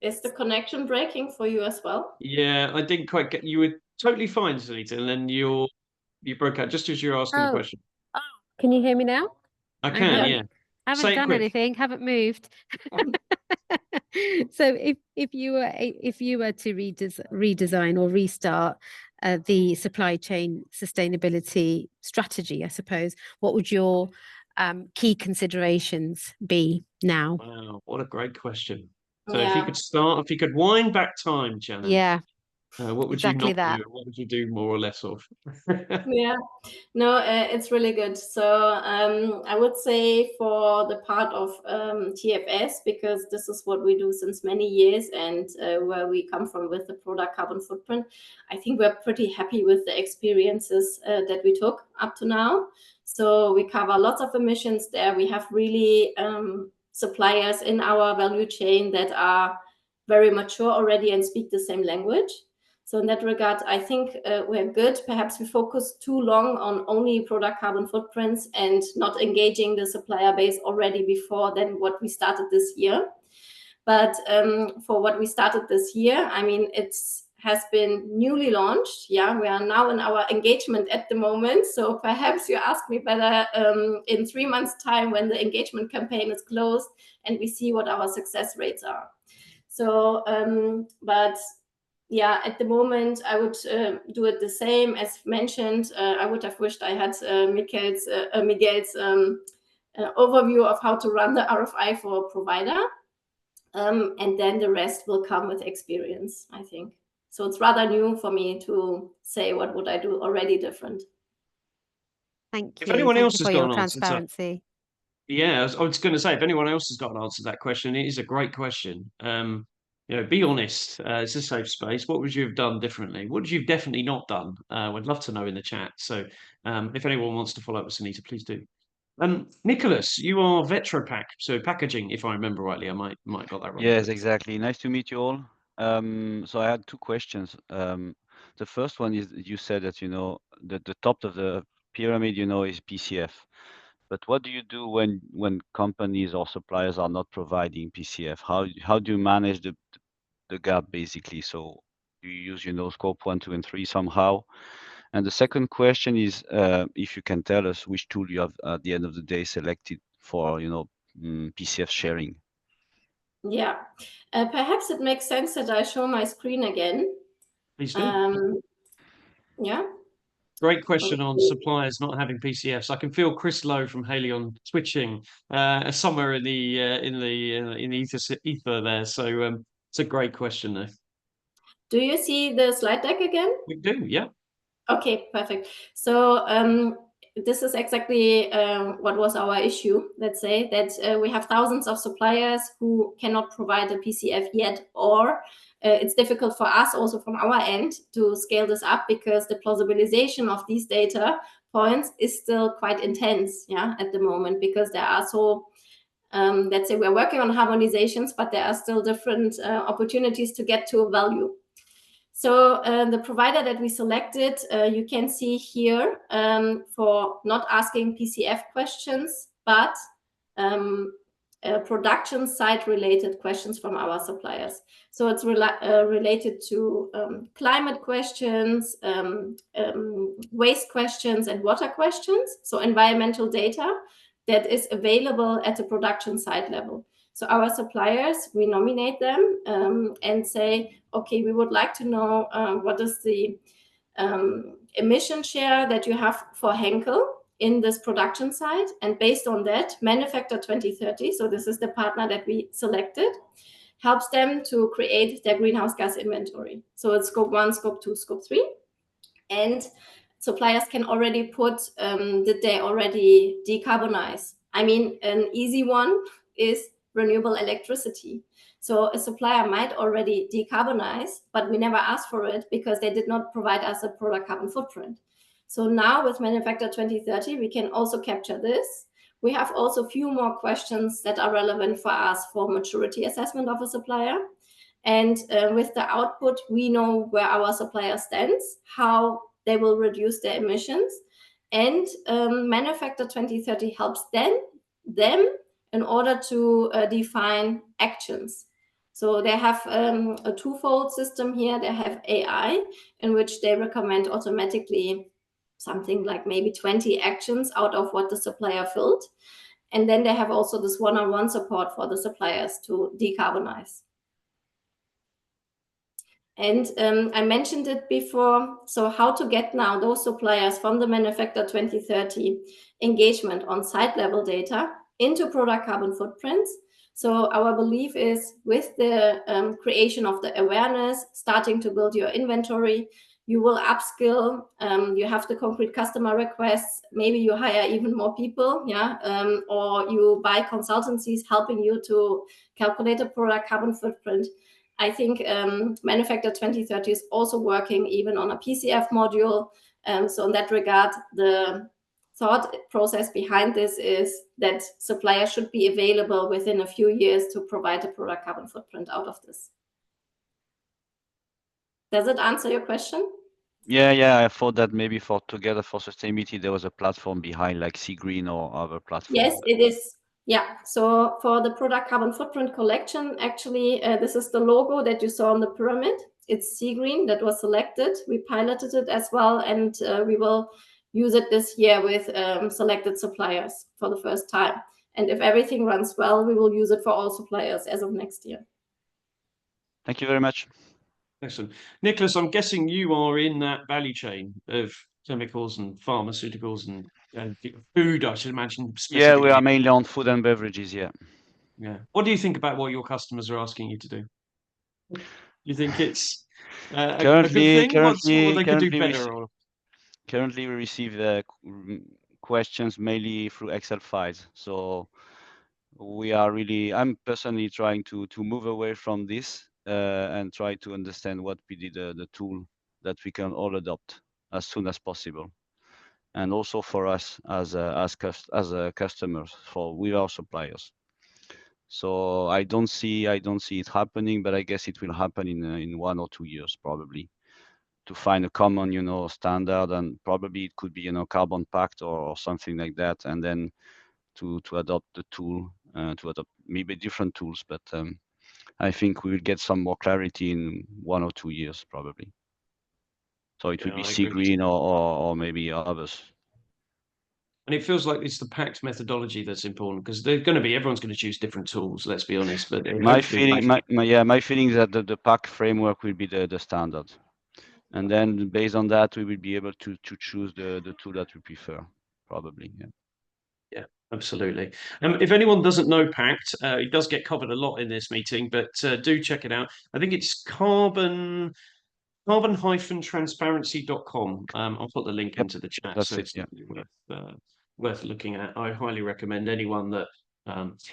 is the connection breaking for you as well? Yeah, I didn't quite get. You were totally fine, Sunita, and then you broke out just as you were asking the question. Oh, can you hear me now? I can, yeah. Haven't Say it done quick. anything, haven't moved. So if you were to redesign or restart the supply chain sustainability strategy, I suppose, what would your key considerations be now? Wow, what a great question. So if you could wind back time, Shannon. Yeah. What would exactly you not that. do? What would you do more or less of? Yeah, no, it's really good. So I would say for the part of TFS, because this is what we do since many years, and where we come from with the product carbon footprint, I think we're pretty happy with the experiences that we took up to now. So we cover lots of emissions there. We have really suppliers in our value chain that are very mature already and speak the same language. So in that regard, I think we're good. Perhaps we focus too long on only product carbon footprints and not engaging the supplier base already before then what we started this year. But for what we started this year, I mean, it has been newly launched. Yeah, we are now in our engagement at the moment. So perhaps you ask me better in 3 months' time when the engagement campaign is closed and we see what our success rates are. So, but yeah, at the moment, I would do it the same as mentioned. I would have wished I had Miguel's overview of how to run the RFI for a provider. And then the rest will come with experience, I think. So it's rather new for me to say what would I do already different. Thank you. If anyone Thank else you has for got your an answer, transparency. yeah, I was going to say, if anyone else has got an answer to that question, it is a great question. Be honest. It's a safe space. What would you have done differently? What would you have definitely not done? We'd love to know in the chat. So if anyone wants to follow up with Sunita, please do. Nicholas, you are Vetropack, so packaging, if I remember rightly. I might have got that wrong. Yes, exactly. Nice to meet you all. So I had two questions. The first one is, you said that, the top of the pyramid, is PCF. But what do you do when companies or suppliers are not providing PCF? How do you manage the gap, basically? So do you use, scope 1, 2, and 3 somehow? And the second question is, if you can tell us which tool you have at the end of the day selected for, PCF sharing. Yeah, perhaps it makes sense that I show my screen again. Please do. Yeah. Great question on suppliers not having PCFs. I can feel Chris Lowe from Haleon twitching somewhere in the ether there. So it's a great question there. Do you see the slide deck again? We do, yeah. Okay, perfect. So this is exactly what was our issue. Let's say that we have thousands of suppliers who cannot provide a PCF yet, or it's difficult for us also from our end to scale this up because the plausibilization of these data points is still quite intense, yeah, at the moment, because there are so let's say we're working on harmonizations, but there are still different opportunities to get to a value. So the provider that we selected, you can see here for not asking PCF questions, but production site related questions from our suppliers. So it's related to climate questions, waste questions, and water questions. So environmental data that is available at the production site level. So our suppliers, we nominate them and say, okay, we would like to know what is the emission share that you have for Henkel in this production site. And based on that, Manufacture 2030, so this is the partner that we selected, helps them to create their greenhouse gas inventory. So it's scope 1, scope 2, scope 3. And suppliers can already put, did they already decarbonize? I mean, an easy one is renewable electricity. So a supplier might already decarbonize, but we never asked for it because they did not provide us a product carbon footprint. So now with Manufacture 2030, we can also capture this. We have also a few more questions that are relevant for us for maturity assessment of a supplier. And with the output, we know where our supplier stands, how they will reduce their emissions. And Manufacture 2030 helps them in order to define actions. So they have a twofold system here. They have AI, in which they recommend automatically something like maybe 20 actions out of what the supplier filled. And then they have also this one-on-one support for the suppliers to decarbonize. And I mentioned it before, so how to get now those suppliers from the Manufacture 2030 engagement on site level data into product carbon footprints. So our belief is with the creation of the awareness, starting to build your inventory, you will upskill, you have the concrete customer requests, maybe you hire even more people, yeah, or you buy consultancies helping you to calculate a product carbon footprint. I think Manufacture 2030 is also working even on a PCF module. So in that regard, the thought process behind this is that suppliers should be available within a few years to provide a product carbon footprint out of this. Does it answer your question? Yeah. I thought that maybe for Together for Sustainability, there was a platform behind like Sea Green or other platforms. Yes, it is. Yeah, so for the product carbon footprint collection, actually, this is the logo that you saw on the pyramid. It's Sea Green that was selected. We piloted it as well, and we will use it this year with selected suppliers for the first time. And if everything runs well, we will use it for all suppliers as of next year. Thank you very much. Excellent. Nicholas, I'm guessing you are in that value chain of chemicals and pharmaceuticals and food, I should imagine. Yeah, we are mainly on food and beverages, yeah. Yeah. What do you think about what your customers are asking you to do? You think it's a good thing? What they could do better? Currently, we receive questions mainly through Excel files. So we are really, I'm personally trying to move away from this and try to understand what we did, the tool that we can all adopt as soon as possible. And also for us as customers, with our suppliers. So I don't see it happening, but I guess it will happen in 1 or 2 years probably, to find a common, standard, and probably it could be, carbon pact or something like that, and then to adopt the tool, to adopt maybe different tools. But I think we will get some more clarity in 1 or 2 years probably. So it will be Sea Green or maybe others. And it feels like it's the pact methodology that's important, because everyone's going to choose different tools, let's be honest. But my feeling is that the pact framework will be the standard. And then based on that, we will be able to choose the tool that we prefer, probably. Yeah, absolutely. If anyone doesn't know pact, it does get covered a lot in this meeting, but do check it out. I think it's carbon-transparency.com. I'll put the link into the chat. That's so it, it's worth looking at. I highly recommend anyone that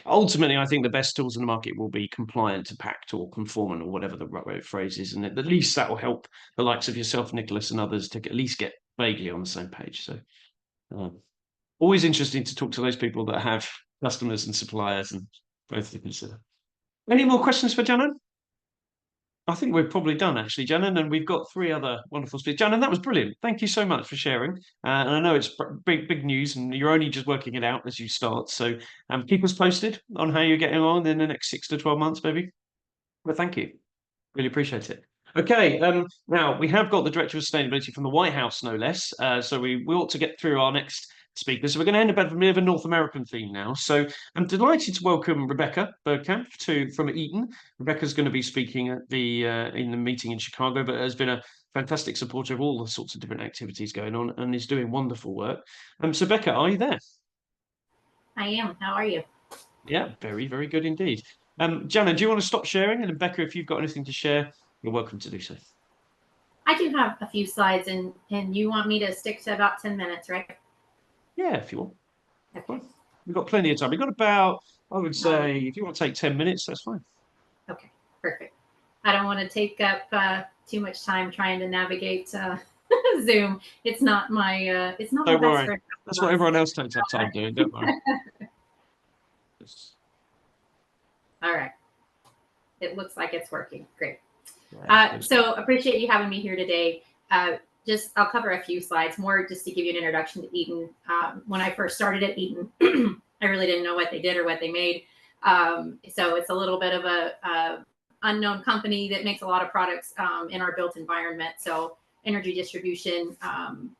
ultimately, I think the best tools in the market will be compliant to pact or conformant or whatever the right phrase is. And at least that will help the likes of yourself, Nicholas, and others to at least get vaguely on the same page. So always interesting to talk to those people that have customers and suppliers, and both to consider. Any more questions for Janan? I think we're probably done, actually, Janan, and we've got 3 other wonderful speakers. Janan, that was brilliant. Thank you so much for sharing. And I know it's big news, and you're only just working it out as you start. So keep us posted on how you're getting on in the next 6 to 12 months, maybe. But thank you. Really appreciate it. Okay, now we have got the Director of Sustainability from the White House, no less. So we ought to get through our next speaker. So we're going to end up with a bit of a North American theme now. So I'm delighted to welcome Rebecca Bergkamp from Eaton. Rebecca's going to be speaking at the in the meeting in Chicago, but has been a fantastic supporter of all the sorts of different activities going on and is doing wonderful work. So Becca, are you there? I am. How are you? Yeah, very, very good indeed. Jana, do you want to stop sharing? And Becca, if you've got anything to share, you're welcome to do so. I do have a few slides, and you want me to stick to about 10 minutes, right? Yeah, if you want. Okay. We've got plenty of time. We've got about, I would say, if you want to take 10 minutes, that's fine. Okay, perfect. I don't want to take up too much time trying to navigate Zoom. It's not my it's not Don't my worry. best friend. That's what everyone else takes up time doing. Don't worry. All right. It looks like it's working. Great. Yeah, So appreciate you having me here today. I'll cover a few slides more just to give you an introduction to Eaton. When I first started at Eaton, I really didn't know what they did or what they made. So it's a little bit of a unknown company that makes a lot of products in our built environment. So energy distribution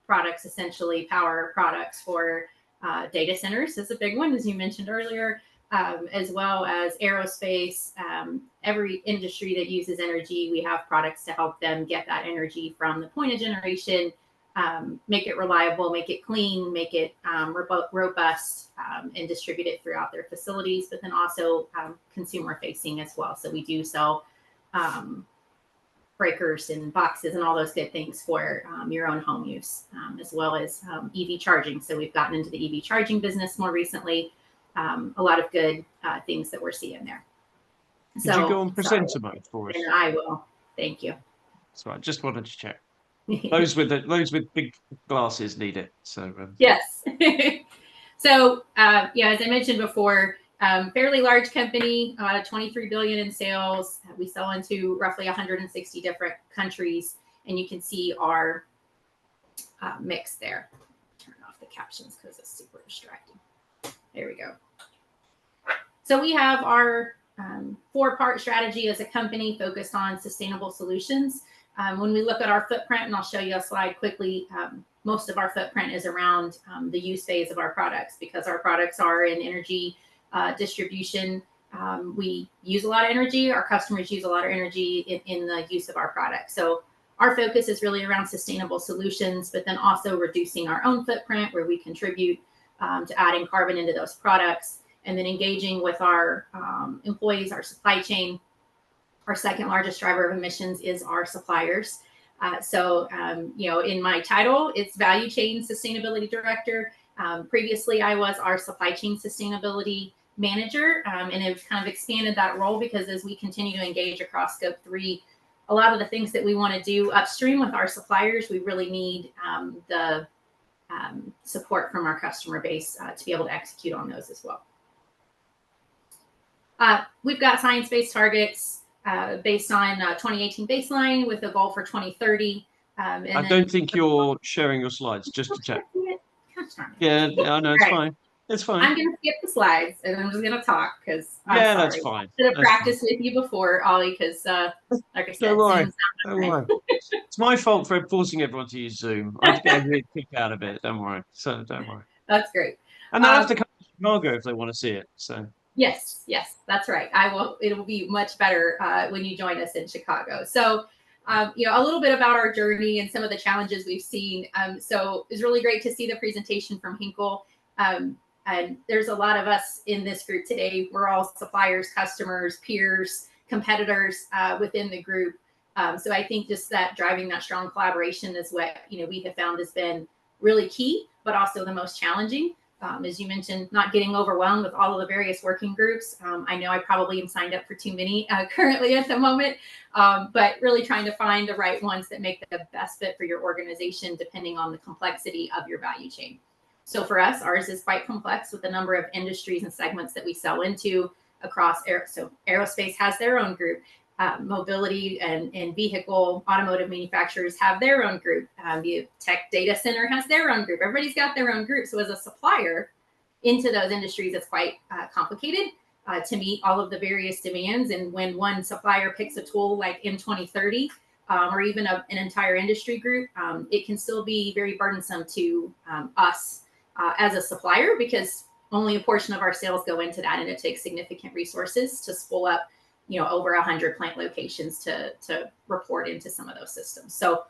products, essentially power products for data centers is a big one, as you mentioned earlier. As well as aerospace, every industry that uses energy, we have products to help them get that energy from the point of generation, make it reliable, make it clean, make it robust, and distribute it throughout their facilities, but then also consumer facing as well. So we do sell breakers and boxes and all those good things for your own home use, as well as EV charging. So we've gotten into the EV charging business more recently. A lot of good things that we're seeing there. Did you go on presenter mode for us? And I will. Thank you. That's right. Just wanted to check. Those with big glasses need it. So yes. So yeah, as I mentioned before, fairly large company, 23 billion in sales. We sell into roughly 160 different countries, and you can see our mix there. Turn off the captions because it's super distracting. There we go. So we have our 4-part strategy as a company focused on sustainable solutions. When we look at our footprint, and I'll show you a slide quickly, most of our footprint is around the use phase of our products because our products are in energy distribution. We use a lot of energy. Our customers use a lot of energy in the use of our products. So our focus is really around sustainable solutions, but then also reducing our own footprint where we contribute to adding carbon into those products, and then engaging with our employees, our supply chain. Our second largest driver of emissions is our suppliers. So in my title, it's Value Chain Sustainability Director. Previously, I was our Supply Chain Sustainability Manager, and have kind of expanded that role because as we continue to engage across Scope 3, a lot of the things that we want to do upstream with our suppliers, we really need the support from our customer base to be able to execute on those as well. We've got science-based targets based on 2018 baseline with a goal for 2030. I don't think you're sharing your slides, just to check. Yeah, I know, it's fine. It's fine. I'm going to skip the slides and I'm just going to talk because yeah, that's fine. I should have practiced with you before, Ollie, because like I said, don't worry. It's my fault for forcing everyone to use Zoom. I'd get a real kick out of it. Don't worry. So don't worry. That's great. And they'll have to come to Chicago if they want to see it. So yes, that's right. I will. It will be much better when you join us in Chicago. So. A little bit about our journey and some of the challenges we've seen. So it's really great to see the presentation from Henkel. And there's a lot of us in this group today. We're all suppliers, customers, peers, competitors within the group. So I think just that driving that strong collaboration is what we have found has been really key, but also the most challenging. As you mentioned, not getting overwhelmed with all of the various working groups. I know I probably am signed up for too many currently at the moment, but really trying to find the right ones that make the best fit for your organization, depending on the complexity of your value chain. So for us, ours is quite complex with the number of industries and segments that we sell into across so aerospace has their own group. Mobility and vehicle automotive manufacturers have their own group. The tech data center has their own group. Everybody's got their own group. So as a supplier into those industries, it's quite complicated to meet all of the various demands. And when one supplier picks a tool like M2030 or even an entire industry group, it can still be very burdensome to us as a supplier, because only a portion of our sales go into that, and it takes significant resources to spool up, over 100 plant locations to report into some of those systems. So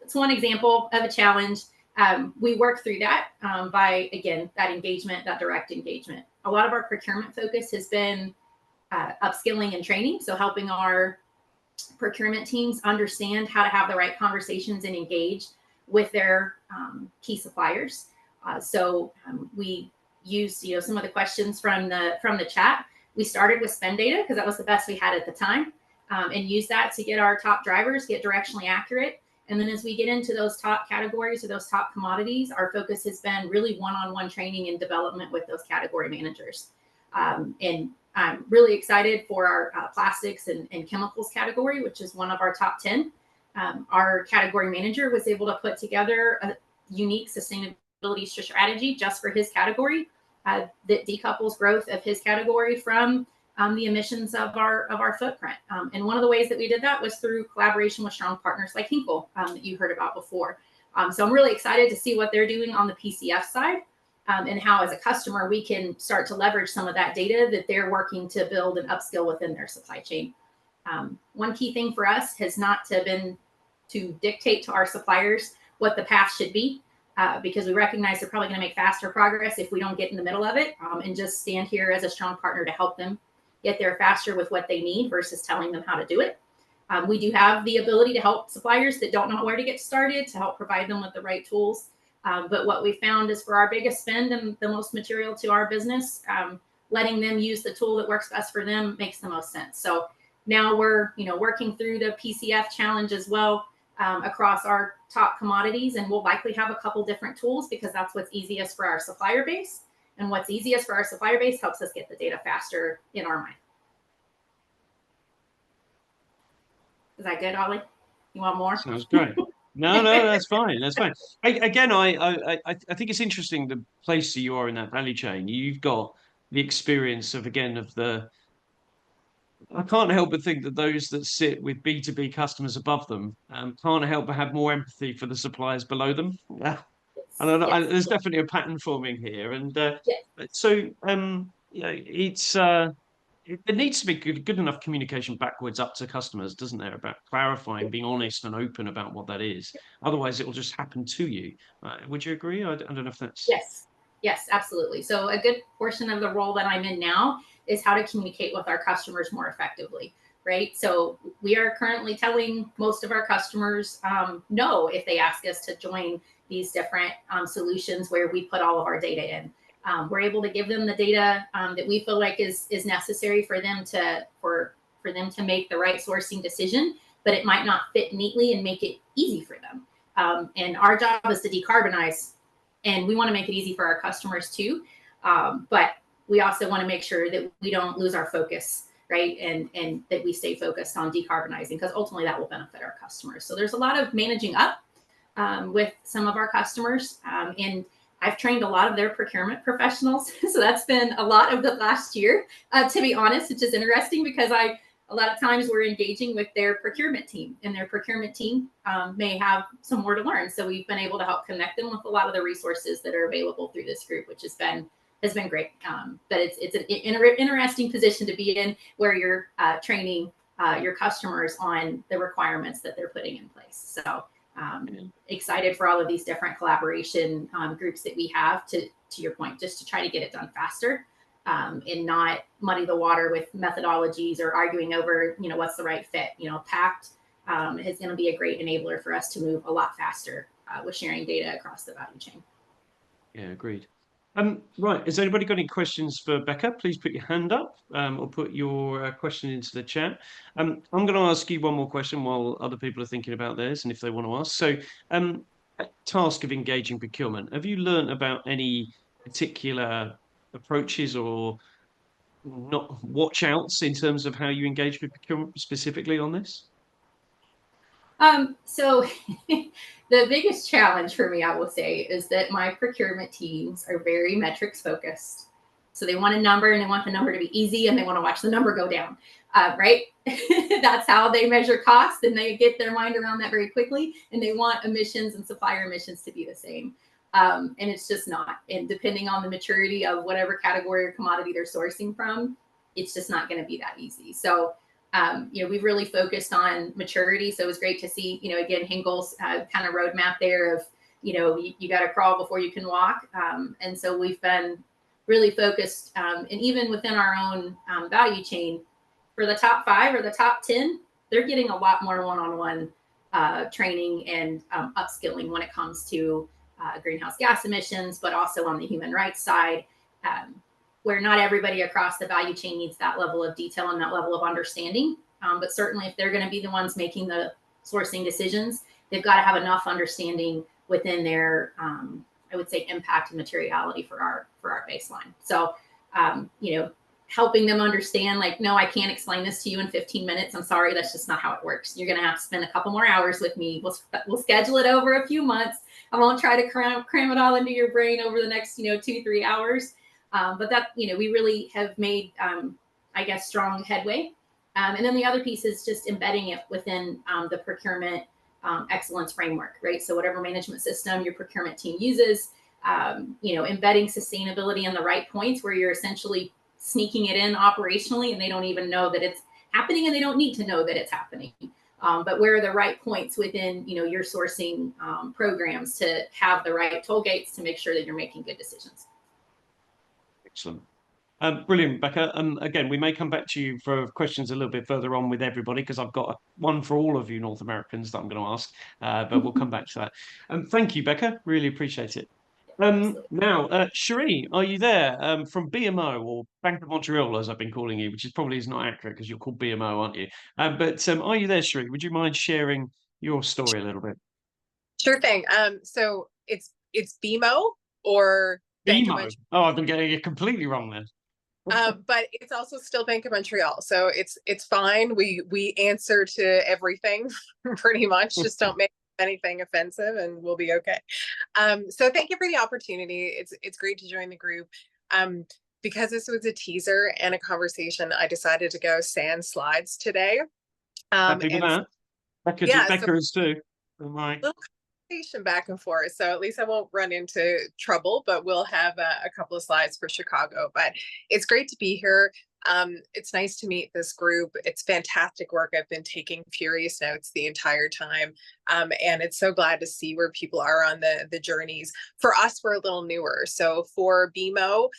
it's one example of a challenge. We work through that by, again, that engagement, that direct engagement. A lot of our procurement focus has been upskilling and training, so helping our procurement teams understand how to have the right conversations and engage with their key suppliers. So we used, some of the questions from the chat. We started with spend data because that was the best we had at the time, and used that to get our top drivers, get directionally accurate. And then as we get into those top categories or those top commodities, our focus has been really one-on-one training and development with those category managers. And I'm really excited for our plastics and chemicals category, which is one of our top 10. Our category manager was able to put together a unique sustainability strategy just for his category that decouples growth of his category from the emissions of our footprint. And one of the ways that we did that was through collaboration with strong partners like Henkel that you heard about before. So I'm really excited to see what they're doing on the PCF side, and how as a customer we can start to leverage some of that data that they're working to build and upskill within their supply chain. One key thing for us has not been to dictate to our suppliers what the path should be, because we recognize they're probably going to make faster progress if we don't get in the middle of it and just stand here as a strong partner to help them get there faster with what they need versus telling them how to do it. We do have the ability to help suppliers that don't know where to get started, to help provide them with the right tools. But what we found is for our biggest spend and the most material to our business, letting them use the tool that works best for them makes the most sense. So now we're working through the PCF challenge as well across our top commodities, and we'll likely have a couple different tools because that's what's easiest for our supplier base. And what's easiest for our supplier base helps us get the data faster in our mind. Is that good, Ollie? You want more? Sounds great. No, that's fine. That's fine. I think it's interesting the place that you are in that value chain. You've got the experience of the. I can't help but think that those that sit with B2B customers above them can't help but have more empathy for the suppliers below them. Yeah. And there's definitely a pattern forming here, and so it's there needs to be good enough communication backwards up to customers, doesn't there, about clarifying, being honest and open about what that is. Otherwise, it will just happen to you. Would you agree? I don't know if that's yes, absolutely. So a good portion of the role that I'm in now is how to communicate with our customers more effectively. Right. So we are currently telling most of our customers no if they ask us to join these different solutions where we put all of our data in. We're able to give them the data that we feel like is necessary for them to make the right sourcing decision, but it might not fit neatly and make it easy for them. And our job is to decarbonize, and we want to make it easy for our customers too. But we also want to make sure that we don't lose our focus, right? And that we stay focused on decarbonizing, because ultimately that will benefit our customers. So there's a lot of managing up with some of our customers. And I've trained a lot of their procurement professionals. So that's been a lot of the last year, to be honest, which is interesting because a lot of times we're engaging with their procurement team, and their procurement team may have some more to learn. So we've been able to help connect them with a lot of the resources that are available through this group, which has been great. But it's an interesting position to be in, where you're training your customers on the requirements that they're putting in place. So excited for all of these different collaboration groups that we have, to your point, just to try to get it done faster and not muddy the water with methodologies or arguing over, what's the right fit. PACT is going to be a great enabler for us to move a lot faster with sharing data across the value chain. Yeah, agreed. Right, has anybody got any questions for Becca? Please put your hand up or put your question into the chat. I'm going to ask you one more question while other people are thinking about theirs and if they want to ask. So task of engaging procurement, have you learned about any particular approaches or not watch outs in terms of how you engage with procurement specifically on this? So the biggest challenge for me, I will say, is that my procurement teams are very metrics focused. So they want a number and they want the number to be easy and they want to watch the number go down, right? That's how they measure cost, and they get their mind around that very quickly. And they want emissions and supplier emissions to be the same. And it's just not. And depending on the maturity of whatever category or commodity they're sourcing from, it's just not going to be that easy. So we've really focused on maturity. So it was great to see, again, Henkel's kind of roadmap there of, you got to crawl before you can walk. And so we've been really focused, and even within our own value chain, for the top 5 or the top 10, they're getting a lot more one-on-one training and upskilling when it comes to greenhouse gas emissions, but also on the human rights side, where not everybody across the value chain needs that level of detail and that level of understanding. But certainly if they're going to be the ones making the sourcing decisions, they've got to have enough understanding within their, I would say, impact and materiality for our baseline. So, helping them understand, like, no, I can't explain this to you in 15 minutes. I'm sorry, that's just not how it works. You're going to have to spend a couple more hours with me. We'll schedule it over a few months. I won't try to cram it all into your brain over the next, 2-3 hours. But that, we really have made, strong headway. And then the other piece is just embedding it within the procurement excellence framework, right? So whatever management system your procurement team uses, embedding sustainability in the right points where you're essentially sneaking it in operationally and they don't even know that it's happening and they don't need to know that it's happening. But where are the right points within, your sourcing programs to have the right toll gates to make sure that you're making good decisions. Excellent. Brilliant, Becca. Again, we may come back to you for questions a little bit further on with everybody, because I've got one for all of you North Americans that I'm going to ask, but we'll come back to that. Thank you, Becca. Really appreciate it. Now, Cherie, are you there from BMO, or Bank of Montreal, as I've been calling you, which is probably not accurate because you're called BMO, aren't you? But are you there, Cherie? Would you mind sharing your story a little bit? Sure thing. So it's BMO or Bank of BMO. Montreal. Oh, I've been getting it completely wrong then. But it's also still Bank of Montreal, so it's fine. We answer to everything pretty much. Just don't make anything offensive, and we'll be okay. So thank you for the opportunity. It's great to join the group. Because this was a teaser and a conversation, I decided to go sans slides today. Happy with that. Becca is too. Little conversation back and forth, so at least I won't run into trouble, but we'll have a couple of slides for Chicago. But it's great to be here. It's nice to meet this group. It's fantastic work. I've been taking furious notes the entire time. And it's so glad to see where people are on the journeys. For us, we're a little newer. So for BMO,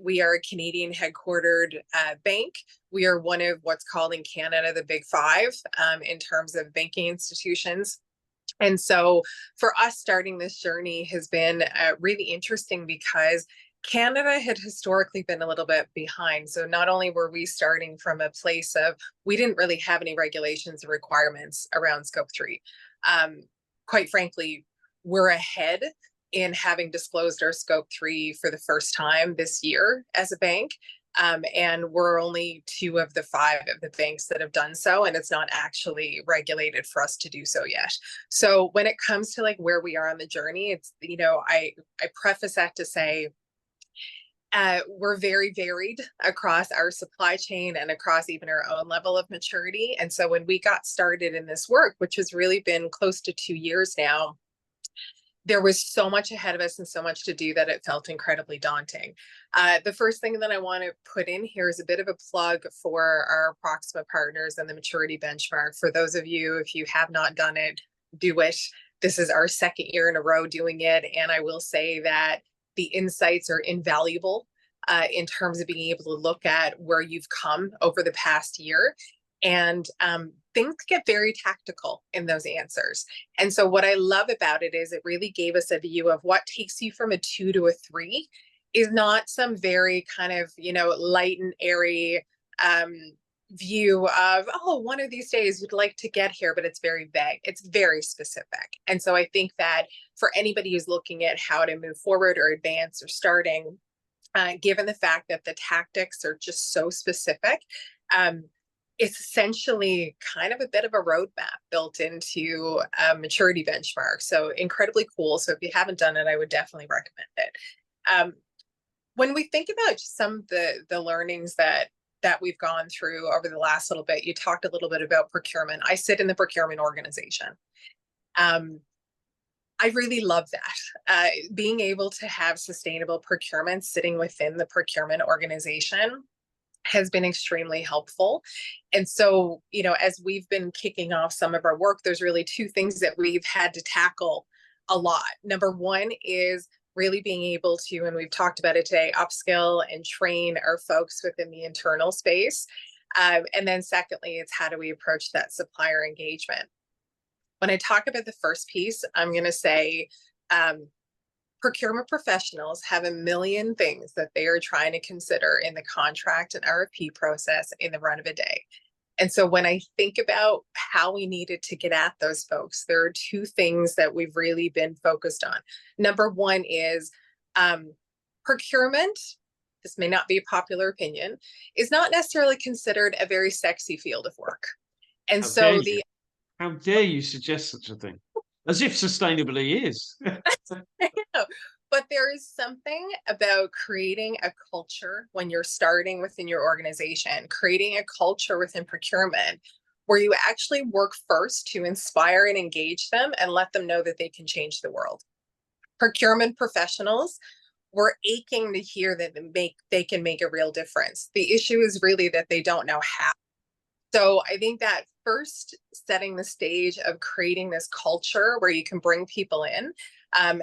we are a Canadian headquartered bank. We are one of what's called in Canada the Big Five in terms of banking institutions. And so for us, starting this journey has been really interesting because Canada had historically been a little bit behind. So not only were we starting from a place of, we didn't really have any regulations or requirements around Scope 3. Quite frankly, we're ahead in having disclosed our Scope 3 for the first time this year as a bank. And we're only 2 of the 5 of the banks that have done so, and it's not actually regulated for us to do so yet. So when it comes to like where we are on the journey, it's, I preface that to say, we're very varied across our supply chain and across even our own level of maturity. And so when we got started in this work, which has really been close to 2 years now, there was so much ahead of us and so much to do that it felt incredibly daunting. The first thing that I want to put in here is a bit of a plug for our Proxima partners and the maturity benchmark. For those of you, if you have not done it, do it. This is our 2nd year in a row doing it. And I will say that the insights are invaluable in terms of being able to look at where you've come over the past year. And things get very tactical in those answers. And so what I love about it is it really gave us a view of what takes you from a 2 to a 3 is not some very kind of, light and airy view of, oh, one of these days you'd like to get here, but it's very vague. It's very specific. And so I think that for anybody who's looking at how to move forward or advance or starting, given the fact that the tactics are just so specific, it's essentially kind of a bit of a roadmap built into a maturity benchmark. So incredibly cool. So if you haven't done it, I would definitely recommend it. When we think about just some of the learnings that we've gone through over the last little bit, you talked a little bit about procurement. I sit in the procurement organization. I really love that. Being able to have sustainable procurement sitting within the procurement organization has been extremely helpful. And so, you know, as we've been kicking off some of our work, there's really two things that we've had to tackle a lot. Number one is really being able to, and we've talked about it today, upskill and train our folks within the internal space. And then secondly, it's how do we approach that supplier engagement? When I talk about the first piece, I'm going to say procurement professionals have a million things that they are trying to consider in the contract and RFP process in the run of a day. And so when I think about how we needed to get at those folks, there are two things that we've really been focused on. Number one is procurement. This may not be a popular opinion, is not necessarily considered a very sexy field of work. And how dare you suggest such a thing? As if sustainability is. But there is something about creating a culture when you're starting within your organization, creating a culture within procurement where you actually work first to inspire and engage them and let them know that they can change the world. Procurement professionals, we're aching to hear that they can make a real difference. The issue is really that they don't know how. So I think that first setting the stage of creating this culture where you can bring people in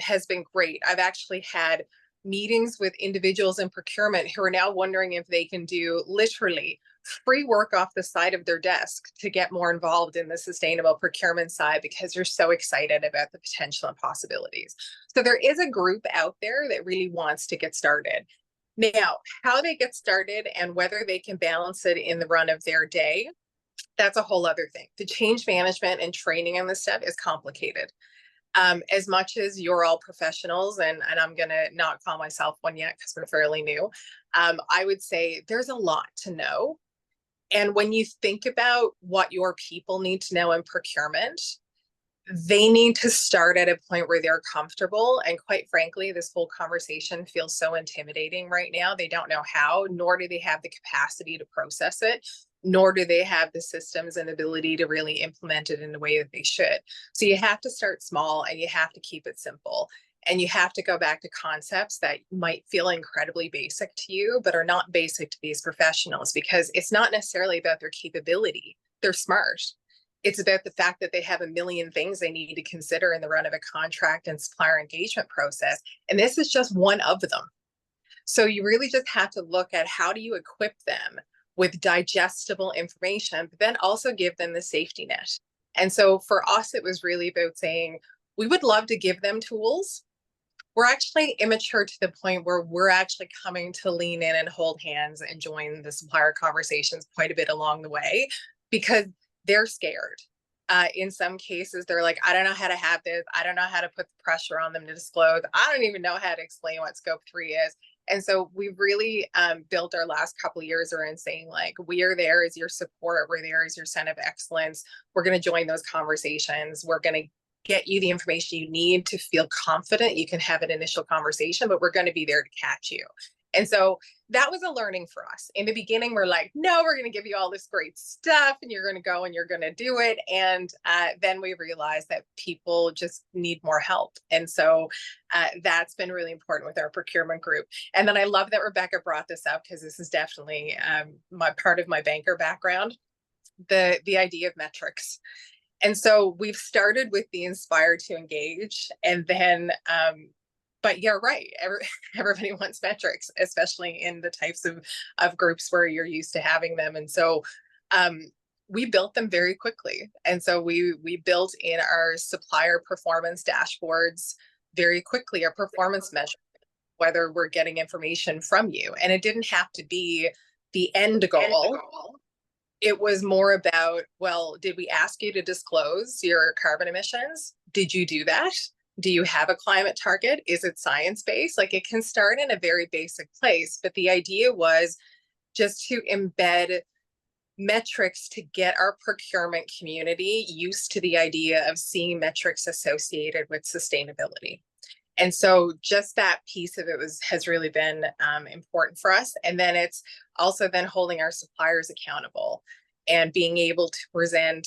has been great. I've actually had meetings with individuals in procurement who are now wondering if they can do literally free work off the side of their desk to get more involved in the sustainable procurement side because they're so excited about the potential and possibilities. So there is a group out there that really wants to get started. Now, how they get started and whether they can balance it in the run of their day, that's a whole other thing. The change management and training on this stuff is complicated. As much as you're all professionals, and I'm going to not call myself one yet because we're fairly new, I would say there's a lot to know. And when you think about what your people need to know in procurement, they need to start at a point where they're comfortable. And quite frankly, this whole conversation feels so intimidating right now. They don't know how, nor do they have the capacity to process it, nor do they have the systems and ability to really implement it in the way that they should. So you have to start small and you have to keep it simple. And you have to go back to concepts that might feel incredibly basic to you, but are not basic to these professionals because it's not necessarily about their capability. They're smart. It's about the fact that they have a million things they need to consider in the run of a contract and supplier engagement process. And this is just one of them. So you really just have to look at how do you equip them with digestible information, but then also give them the safety net. And so for us, it was really about saying, we would love to give them tools. We're actually immature to the point where we're actually coming to lean in and hold hands and join the supplier conversations quite a bit along the way because they're scared. In some cases, they're like, I don't know how to have this. I don't know how to put the pressure on them to disclose. I don't even know how to explain what scope 3 is. And so we've really built our last couple of years around saying, like, we are there as your support. We're there as your center of excellence. We're going to join those conversations. We're going to get you the information you need to feel confident you can have an initial conversation, but we're going to be there to catch you. And so that was a learning for us. In the beginning, we're like, no, we're going to give you all this great stuff and you're going to go and you're going to do it. And then we realized that people just need more help. And so that's been really important with our procurement group. And then I love that Rebecca brought this up because this is definitely my part of my banker background, the idea of metrics. And so we've started with the inspire to engage and then but you're right. Everybody wants metrics, especially in the types of groups where you're used to having them. And so we built them very quickly. And so we built in our supplier performance dashboards very quickly, our performance measure, whether we're getting information from you. And it didn't have to be the end goal. it was more about, well, did we ask you to disclose your carbon emissions? Did you do that? Do you have a climate target? Is it science-based? Like, it can start in a very basic place, but the idea was just to embed metrics to get our procurement community used to the idea of seeing metrics associated with sustainability. And so just that piece of it has really been important for us. And then it's also then holding our suppliers accountable and being able to present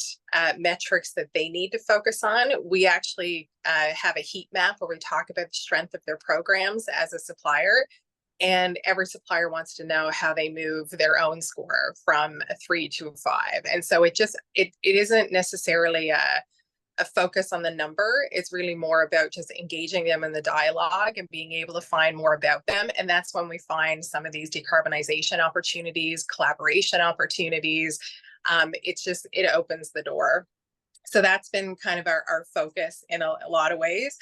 metrics that they need to focus on. We actually have a heat map where we talk about the strength of their programs as a supplier. And every supplier wants to know how they move their own score from a 3 to a 5. And so it isn't necessarily a focus on the number. It's really more about just engaging them in the dialogue and being able to find more about them. And that's when we find some of these decarbonization opportunities, collaboration opportunities. It opens the door. So that's been kind of our focus in a lot of ways.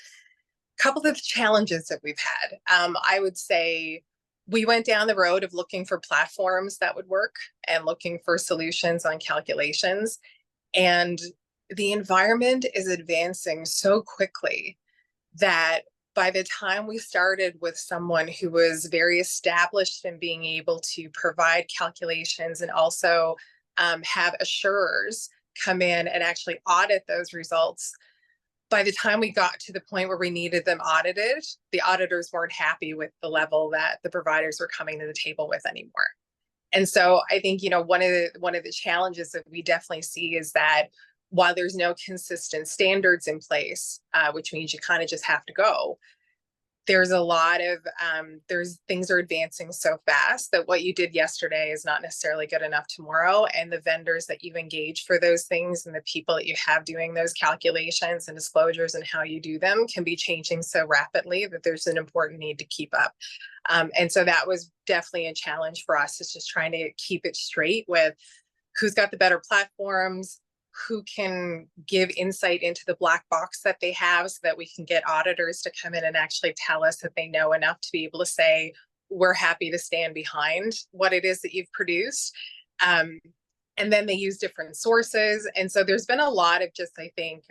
Couple of challenges that we've had. I would say we went down the road of looking for platforms that would work and looking for solutions on calculations. And the environment is advancing so quickly that by the time we started with someone who was very established in being able to provide calculations and also have assurers come in and actually audit those results, by the time we got to the point where we needed them audited, the auditors weren't happy with the level that the providers were coming to the table with anymore. And so I think, one of the challenges that we definitely see is that while there's no consistent standards in place, which means you kind of just have to go, there's a lot of things are advancing so fast that what you did yesterday is not necessarily good enough tomorrow. And the vendors that you've engaged for those things and the people that you have doing those calculations and disclosures and how you do them can be changing so rapidly that there's an important need to keep up. And so that was definitely a challenge for us. It's just trying to keep it straight with who's got the better platforms, who can give insight into the black box that they have so that we can get auditors to come in and actually tell us that they know enough to be able to say, we're happy to stand behind what it is that you've produced. And then they use different sources. And so there's been a lot of just, I think,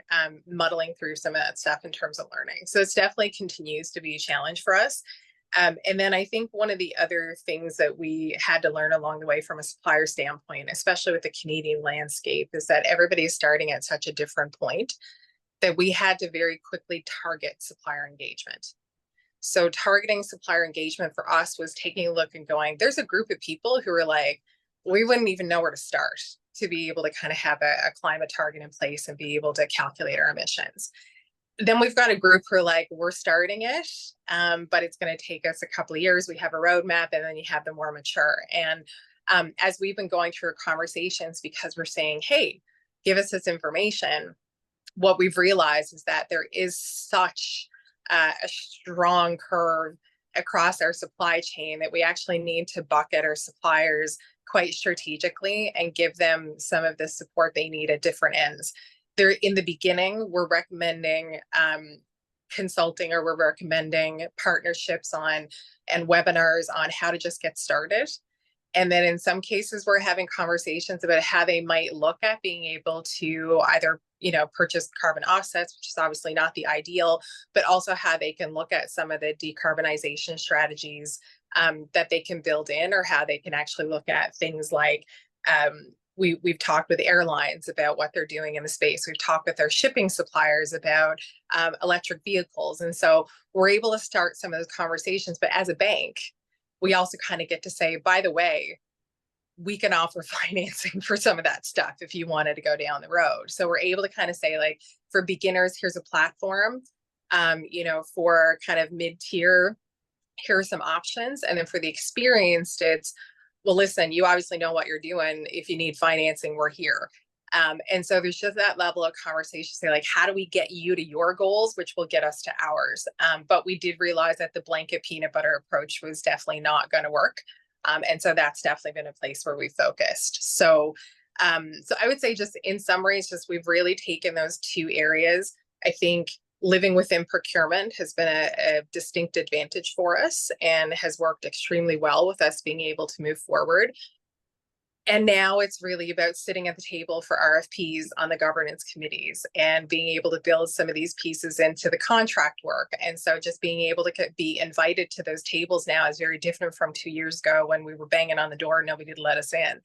muddling through some of that stuff in terms of learning. So it's definitely continues to be a challenge for us. And then I think one of the other things that we had to learn along the way from a supplier standpoint, especially with the Canadian landscape, is that everybody is starting at such a different point that we had to very quickly target supplier engagement. So targeting supplier engagement for us was taking a look and going, there's a group of people who are like, we wouldn't even know where to start to be able to kind of have a climate target in place and be able to calculate our emissions. Then we've got a group who are like, we're starting it, but it's going to take us a couple of years. We have a roadmap, and then you have the more mature. And as we've been going through conversations, because we're saying, hey, give us this information, what we've realized is that there is such a strong curve across our supply chain that we actually need to bucket our suppliers quite strategically and give them some of the support they need at different ends. They're in the beginning, we're recommending consulting, or we're recommending partnerships on and webinars on how to just get started. And then in some cases, we're having conversations about how they might look at being able to either, purchase carbon offsets, which is obviously not the ideal, but also how they can look at some of the decarbonization strategies that they can build in, or how they can actually look at things like we've talked with airlines about what they're doing in the space. We've talked with our shipping suppliers about electric vehicles. And so we're able to start some of those conversations. But as a bank, we also kind of get to say, by the way, we can offer financing for some of that stuff if you wanted to go down the road. So we're able to kind of say, like, for beginners, here's a platform, for kind of mid-tier, here are some options. And then for the experienced, it's, well, listen, you obviously know what you're doing. If you need financing, we're here. And so there's just that level of conversation, say, like, how do we get you to your goals, which will get us to ours? But we did realize that the blanket peanut butter approach was definitely not going to work. And so that's definitely been a place where we focused. So I would say, just in summary, it's just we've really taken those two areas. I think living within procurement has been a distinct advantage for us and has worked extremely well with us being able to move forward. And now it's really about sitting at the table for RFPs on the governance committees and being able to build some of these pieces into the contract work. And so just being able to be invited to those tables now is very different from 2 years ago when we were banging on the door and nobody would let us in.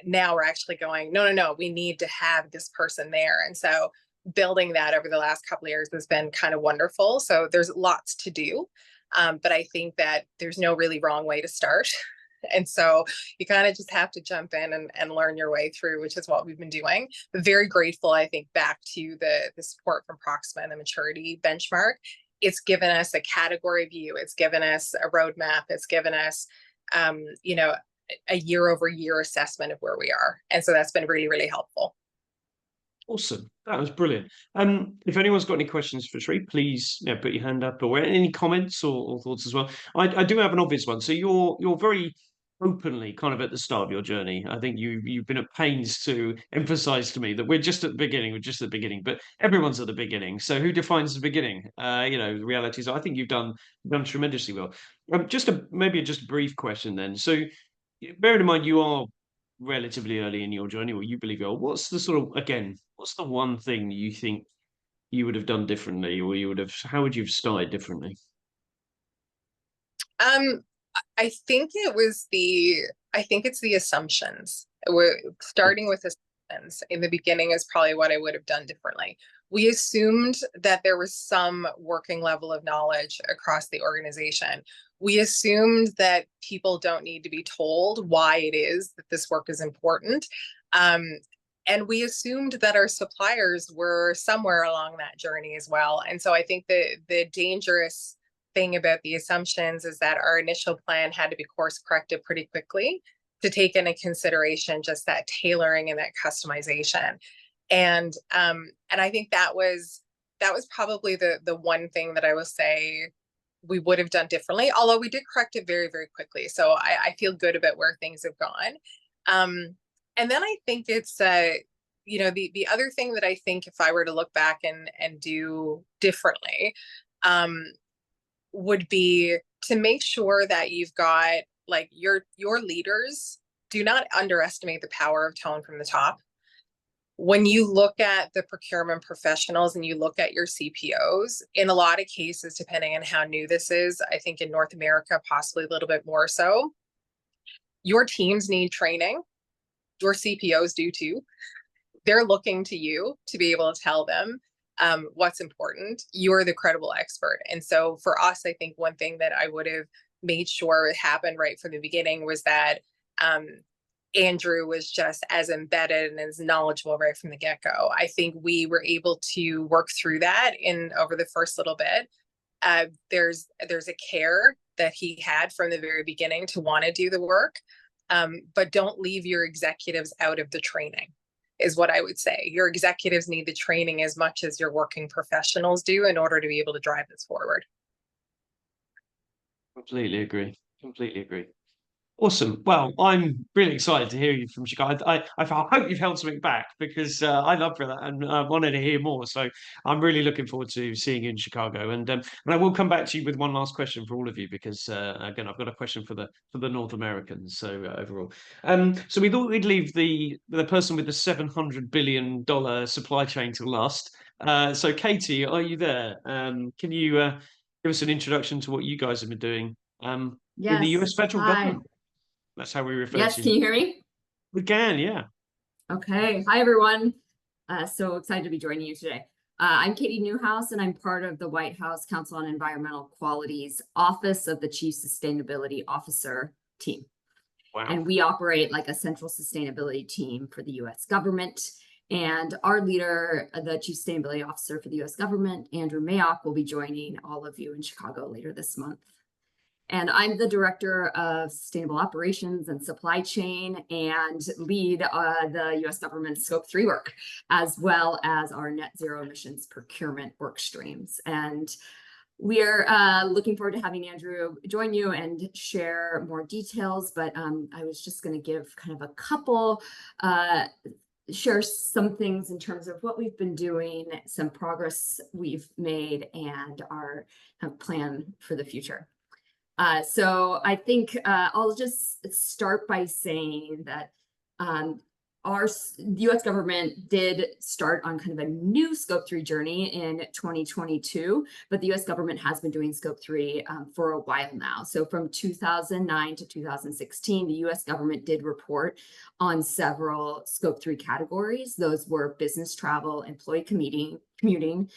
Now we're actually going, no, we need to have this person there. And so building that over the last couple of years has been kind of wonderful. So there's lots to do. But I think that there's no really wrong way to start. And so you kind of just have to jump in and learn your way through, which is what we've been doing. But very grateful, I think, back to the support from Proxima and the maturity benchmark. It's given us a category view. It's given us a roadmap. It's given us, a year-over-year assessment of where we are. And so that's been really, really helpful. Awesome. That was brilliant. If anyone's got any questions for Sri, please put your hand up, or any comments or thoughts as well. I do have an obvious one. So you're very openly kind of at the start of your journey. I think you've been at pains to emphasize to me that we're just at the beginning, but everyone's at the beginning. So who defines the beginning? The reality is I think you've done tremendously well. Maybe just a brief question then. So bearing in mind you are relatively early in your journey, or you believe you are, what's the one thing you think you would have done differently, or how would you have started differently? I think it's the assumptions. We're starting with assumptions in the beginning is probably what I would have done differently. We assumed that there was some working level of knowledge across the organization. We assumed that people don't need to be told why it is that this work is important. And we assumed that our suppliers were somewhere along that journey as well. And so I think the dangerous thing about the assumptions is that our initial plan had to be course corrected pretty quickly to take into consideration just that tailoring and that customization. And I think that was probably the one thing that I will say we would have done differently, although we did correct it very, very quickly. So I feel good about where things have gone. And then I think it's, the other thing that I think if I were to look back and do differently, would be to make sure that you've got your leaders do not underestimate the power of tone from the top. When you look at the procurement professionals and you look at your CPOs, in a lot of cases, depending on how new this is, I think in North America, possibly a little bit more so, your teams need training. Your CPOs do too. They're looking to you to be able to tell them what's important. You're the credible expert. And so for us, I think one thing that I would have made sure happened right from the beginning was that Andrew was just as embedded and as knowledgeable right from the get-go. I think we were able to work through that over the first little bit. There's a care that he had from the very beginning to want to do the work, but don't leave your executives out of the training, is what I would say. Your executives need the training as much as your working professionals do in order to be able to drive this forward. Completely agree. Awesome. Well, I'm really excited to hear you from Chicago. I hope you've held something back, because I love for that and I wanted to hear more. So I'm really looking forward to seeing you in Chicago. And I will come back to you with one last question for all of you, because again, I've got a question for the North Americans. So overall, so we thought we'd leave the person with the $700 billion supply chain to last. So Katie, are you there? Can you give us an introduction to what you guys have been doing in the US federal government? That's how we refer to you. Yes, can you hear me? We can, yeah. Okay. Hi, everyone. So excited to be joining you today. I'm Katie Newhouse, and I'm part of the White House Council on Environmental Quality's Office of the Chief Sustainability Officer team. Wow. And we operate like a central sustainability team for the U.S. government. And our leader, the Chief Sustainability Officer for the U.S. government, Andrew Mayock, will be joining all of you in Chicago later this month. And I'm the Director of Sustainable Operations and Supply Chain, and lead the U.S. government Scope 3 work, as well as our net zero emissions procurement work streams. And we are looking forward to having Andrew join you and share more details. But I was just going to give kind of a couple, share some things in terms of what we've been doing, some progress we've made, and our plan for the future. So I think I'll just start by saying that The US government did start on kind of a new Scope 3 journey in 2022, but the US government has been doing Scope 3 for a while now. So from 2009 to 2016, the US government did report on several Scope 3 categories. Those were business travel, employee commuting,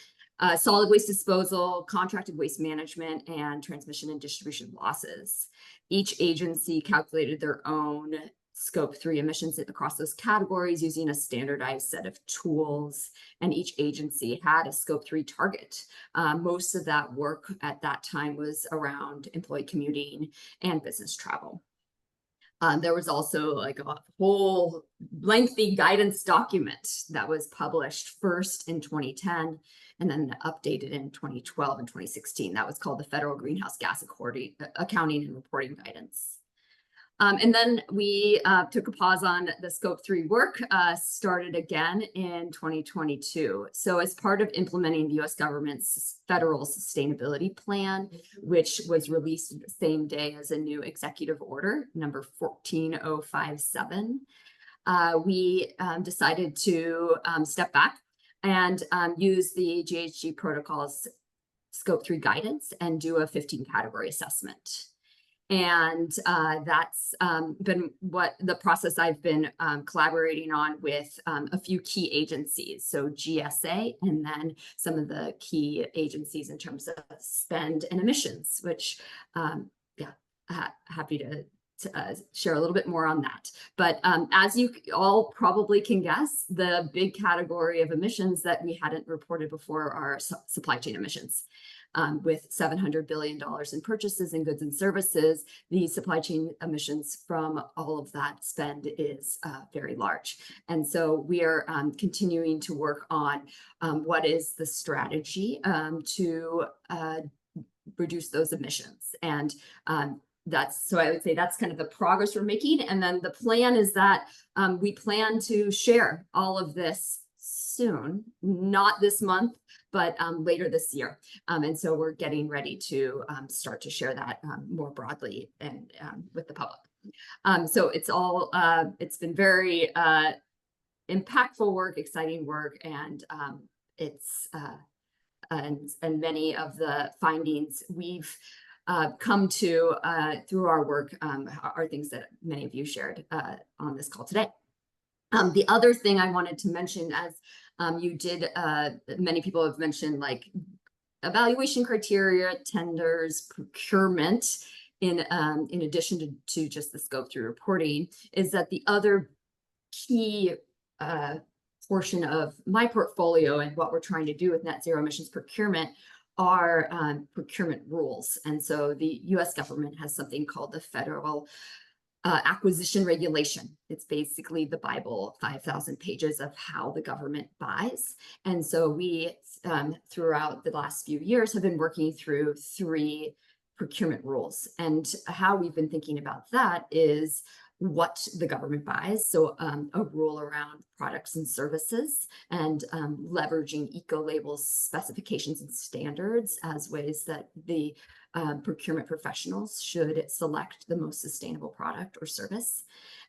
solid waste disposal, contracted waste management, and transmission and distribution losses. Each agency calculated their own Scope 3 emissions across those categories using a standardized set of tools, and each agency had a Scope 3 target. Most of that work at that time was around employee commuting and business travel. There was also like a whole lengthy guidance document that was published first in 2010 and then updated in 2012 and 2016. That was called the Federal Greenhouse Gas Accounting and Reporting Guidance. And then we took a pause on the Scope 3 work, started again in 2022. So as part of implementing the US government's federal sustainability plan, which was released the same day as a new executive order, number 14057, we decided to step back and use the GHG protocol's Scope 3 guidance and do a 15 category assessment. And that's been what the process I've been collaborating on with a few key agencies. So GSA, and then some of the key agencies in terms of spend and emissions, which, happy to share a little bit more on that. But as you all probably can guess, the big category of emissions that we hadn't reported before are supply chain emissions. With $700 billion in purchases in goods and services, the supply chain emissions from all of that spend is very large. And so we are continuing to work on what is the strategy to reduce those emissions. And so I would say that's kind of the progress we're making. And then the plan is that we plan to share all of this soon, not this month, but later this year. And so we're getting ready to start to share that more broadly and with the public. So it's been very impactful work, exciting work, and and many of the findings we've come to through our work are things that many of you shared on this call today. The other thing I wanted to mention, as you did, many people have mentioned, like evaluation criteria, tenders, procurement, in addition to just the Scope 3 reporting, is that the other key portion of my portfolio and what we're trying to do with net zero emissions procurement are procurement rules. And so the US government has something called the Federal Acquisition Regulation. It's basically the Bible, 5,000 pages of how the government buys. And so we, throughout the last few years, have been working through 3 procurement rules. And how we've been thinking about that is what the government buys. So a rule around products and services, and leveraging eco-labels, specifications, and standards as ways that the procurement professionals should select the most sustainable product or service.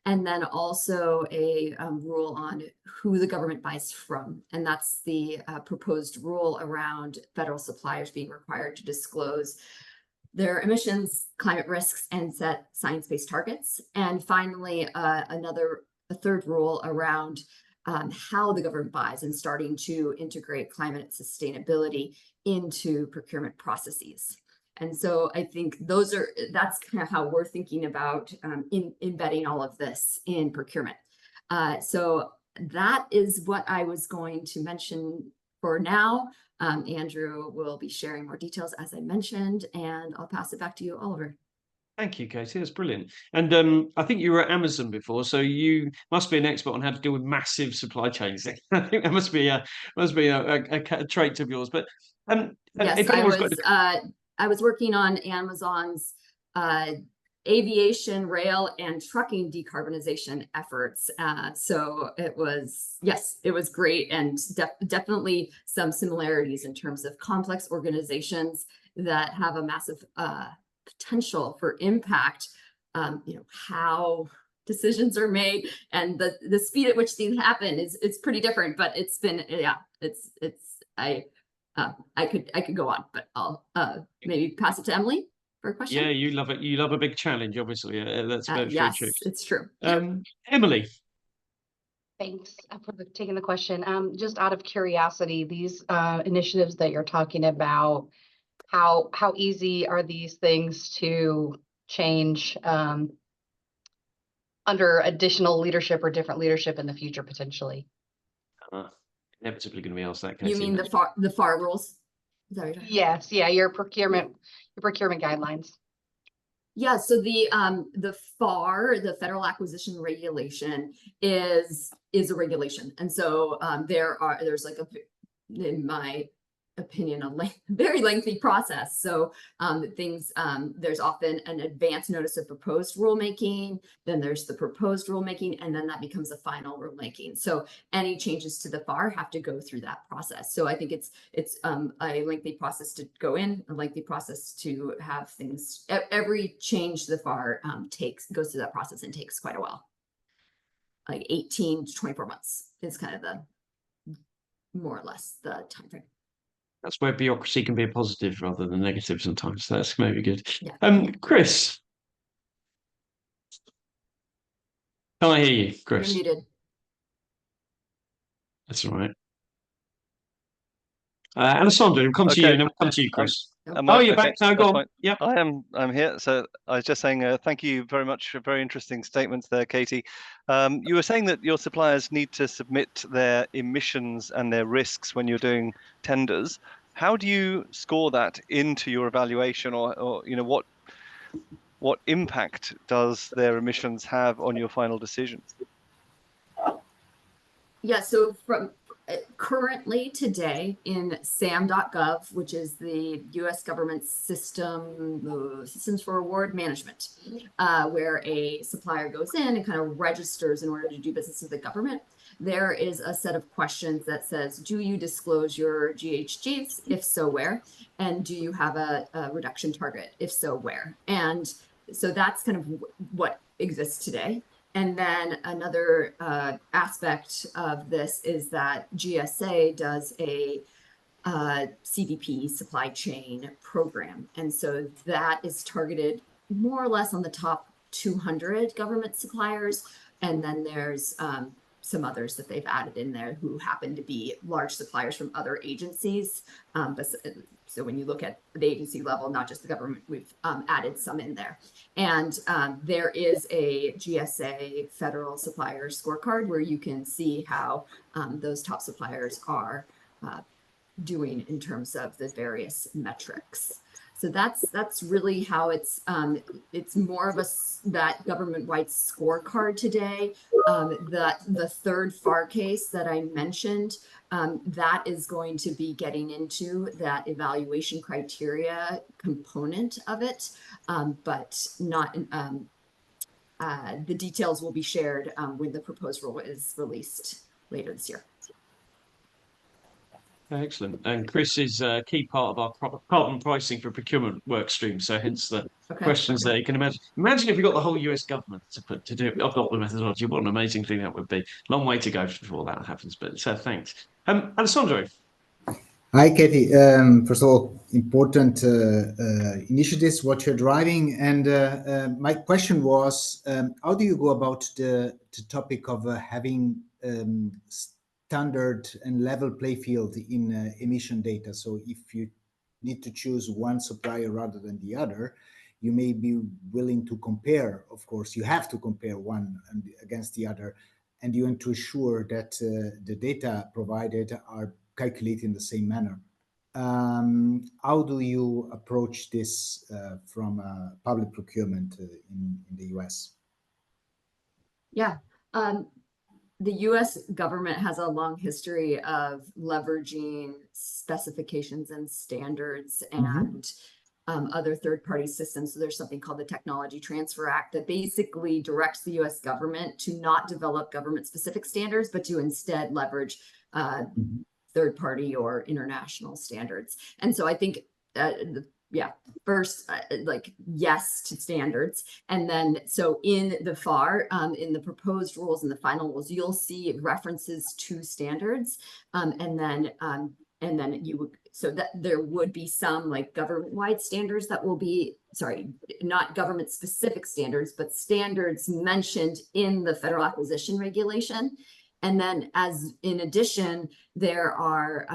And then also a rule on who the government buys from. And that's the proposed rule around federal suppliers being required to disclose their emissions, climate risks, and set science-based targets. And finally, a third rule around how the government buys and starting to integrate climate sustainability into procurement processes. And so I think that's kind of how we're thinking about embedding all of this in procurement. So that is what I was going to mention for now. Andrew will be sharing more details, as I mentioned, and I'll pass it back to you, Oliver. Thank you, Katie. That's brilliant. And I think you were at Amazon before, so you must be an expert on how to deal with massive supply chains. I think that must be a trait of yours. But yes, if anyone's I was working on Amazon's aviation, rail, and trucking decarbonization efforts. So it was great, and definitely some similarities in terms of complex organizations that have a massive potential for impact. How decisions are made, and the speed at which these happen is pretty different. But it's been, yeah, I could go on, but I'll maybe pass it to Emily for a question. Yeah, you love it. You love a big challenge, obviously. That's very yes, true. it's true. Emily. Thanks for taking the question. Just out of curiosity, these initiatives that you're talking about, how easy are these things to change under additional leadership or different leadership in the future potentially? Inevitably going to be asked that, Katie. You mean the FAR rules? Is that what you're talking? Yes, yeah, your procurement guidelines. Yeah, so the FAR, the Federal Acquisition Regulation, is a regulation, and so there's like in my opinion, a very lengthy process. So there's often an advance notice of proposed rulemaking, then there's the proposed rulemaking, and then that becomes a final rulemaking. So any changes to the FAR have to go through that process. So I think it's a lengthy process to go in, a lengthy process to have things. Every change to the FAR goes through that process and takes quite a while. Like 18 to 24 months is kind of the more or less the time frame. That's where bureaucracy can be a positive rather than negative sometimes. That's maybe good. Yeah. Chris. Can I hear you, Chris? You're muted. That's all right. Alessandro, we'll come to you and then we'll come to you, Chris. You're back now. Go on. Yeah, I'm here. So I was just saying thank you very much for very interesting statements there, Katie. You were saying that your suppliers need to submit their emissions and their risks when you're doing tenders. How do you score that into your evaluation, or you know, what impact does their emissions have on your final decision? Yeah, so from currently today in SAM.gov, which is the U.S. government systems for award management, where a supplier goes in and kind of registers in order to do business with the government, there is a set of questions that says, do you disclose your GHGs? If so, where? And do you have a reduction target? If so, where? And so that's kind of what exists today. And then another aspect of this is that GSA does a CDP supply chain program. And so that is targeted more or less on the top 200 government suppliers. And then there's some others that they've added in there who happen to be large suppliers from other agencies. So when you look at the agency level, not just the government, we've added some in there. And there is a GSA federal supplier scorecard where you can see how those top suppliers are doing in terms of the various metrics. So that's really how it's more of that government-wide scorecard today. The third FAR case that I mentioned, that is going to be getting into that evaluation criteria component of it, but not the details will be shared when the proposed rule is released later this year. Excellent. And Chris is a key part of our carbon pricing for procurement work stream. So hence the questions there. You can imagine if you got the whole US government to do it. I've got the methodology. What an amazing thing that would be. Long way to go before that happens. But thanks. Alessandro. Hi, Katie. First of all, important initiatives, what you're driving. And my question was, how do you go about the topic of having standard and level play field in emission data? So if you need to choose one supplier rather than the other, you may be willing to compare. Of course, you have to compare one against the other, and you want to ensure that the data provided are calculated in the same manner. How do you approach this from public procurement in the US? Yeah. The US government has a long history of leveraging specifications and standards and other third-party systems. So there's something called the Technology Transfer Act that basically directs the US government to not develop government-specific standards, but to instead leverage third-party or international standards. And so I think first, like yes to standards. And then, so in the FAR, in the proposed rules and the final rules, you'll see references to standards. And then you would, so that there would be some like government-wide standards that will be, sorry, not government-specific standards, but standards mentioned in the Federal Acquisition Regulation. And then as in addition, there are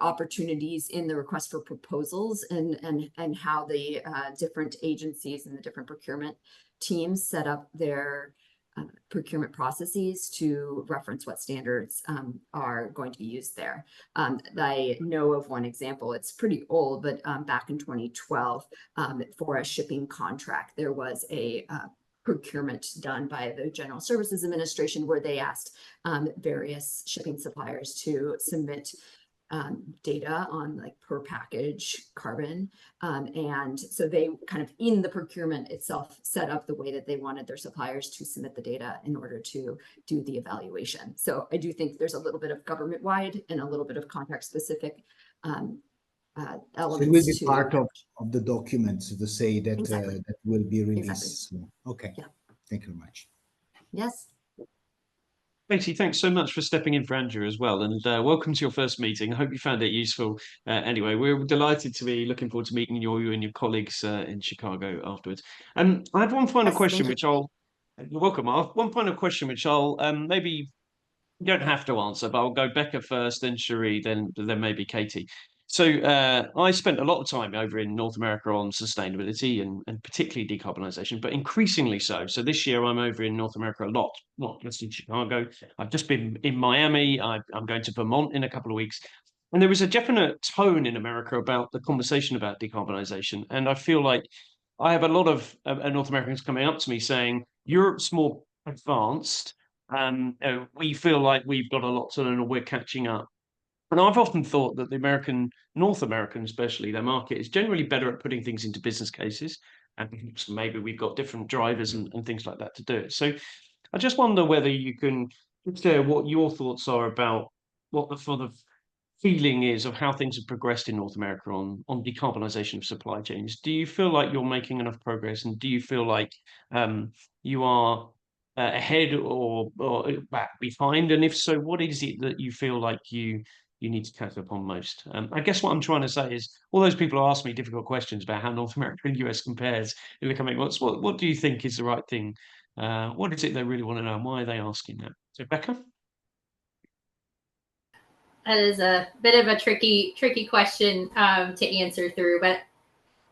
opportunities in the request for proposals and how the different agencies and the different procurement teams set up their procurement processes to reference what standards are going to be used there. I know of one example, it's pretty old, but back in 2012, for a shipping contract, there was a procurement done by the General Services Administration where they asked various shipping suppliers to submit data on like per package carbon. And so they kind of in the procurement itself set up the way that they wanted their suppliers to submit the data in order to do the evaluation. So I do think there's a little bit of government wide and a little bit of context specific elements. So it will be part of the documents to say that Exactly. that will be released. Exactly. So, okay. Yeah. Thank you very much. Yes. Katie, thanks so much for stepping in for Andrew as well, and welcome to your first meeting. I hope you found it useful. Anyway, we're delighted to be looking forward to meeting you and your colleagues in Chicago afterwards. I have one final question, which you're welcome. I have one final question, which I'll maybe you don't have to answer, but I'll go Becca first, then Cherie, then maybe Katie. So I spent a lot of time over in North America on sustainability and particularly decarbonisation, but increasingly so. So this year I'm over in North America a lot, not just in Chicago. I've just been in Miami. I'm going to Vermont in a couple of weeks. And there was a definite tone in America about the conversation about decarbonisation. And I feel like I have a lot of North Americans coming up to me saying, Europe's more advanced. We feel like we've got a lot to learn or we're catching up. And I've often thought that the North American, especially, their market is generally better at putting things into business cases. And maybe we've got different drivers and things like that to do it. So I just wonder whether you can share what your thoughts are about what the sort of feeling is of how things have progressed in North America on decarbonisation of supply chains. Do you feel like you're making enough progress? And do you feel like you are ahead or back behind? And if so, what is it that you feel like you need to catch up on most? I guess what I'm trying to say is all those people ask me difficult questions about how North America and US compares in the coming months. What do you think is the right thing? What is it they really want to know? And why are they asking that? So Becca? That is a bit of a tricky question to answer through, but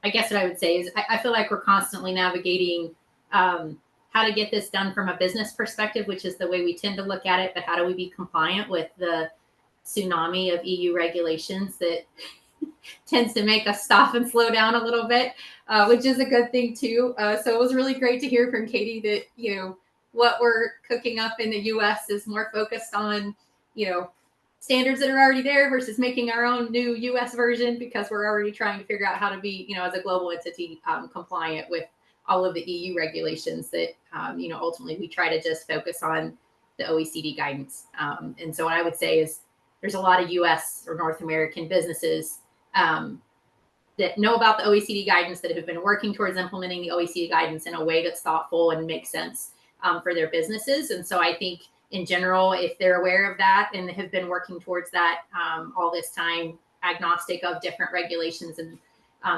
I guess what I would say is I feel like we're constantly navigating how to get this done from a business perspective, which is the way we tend to look at it, but how do we be compliant with the tsunami of EU regulations that tends to make us stop and slow down a little bit, which is a good thing too. So it was really great to hear from Katie that, you know, what we're cooking up in the US is more focused on, you know, standards that are already there versus making our own new US version, because we're already trying to figure out how to be, you know, as a global entity, compliant with all of the EU regulations that, you know, ultimately we try to just focus on the OECD guidance. And so what I would say is there's a lot of US or North American businesses that know about the OECD guidance, that have been working towards implementing the OECD guidance in a way that's thoughtful and makes sense for their businesses. And so I think in general, if they're aware of that and have been working towards that all this time, agnostic of different regulations and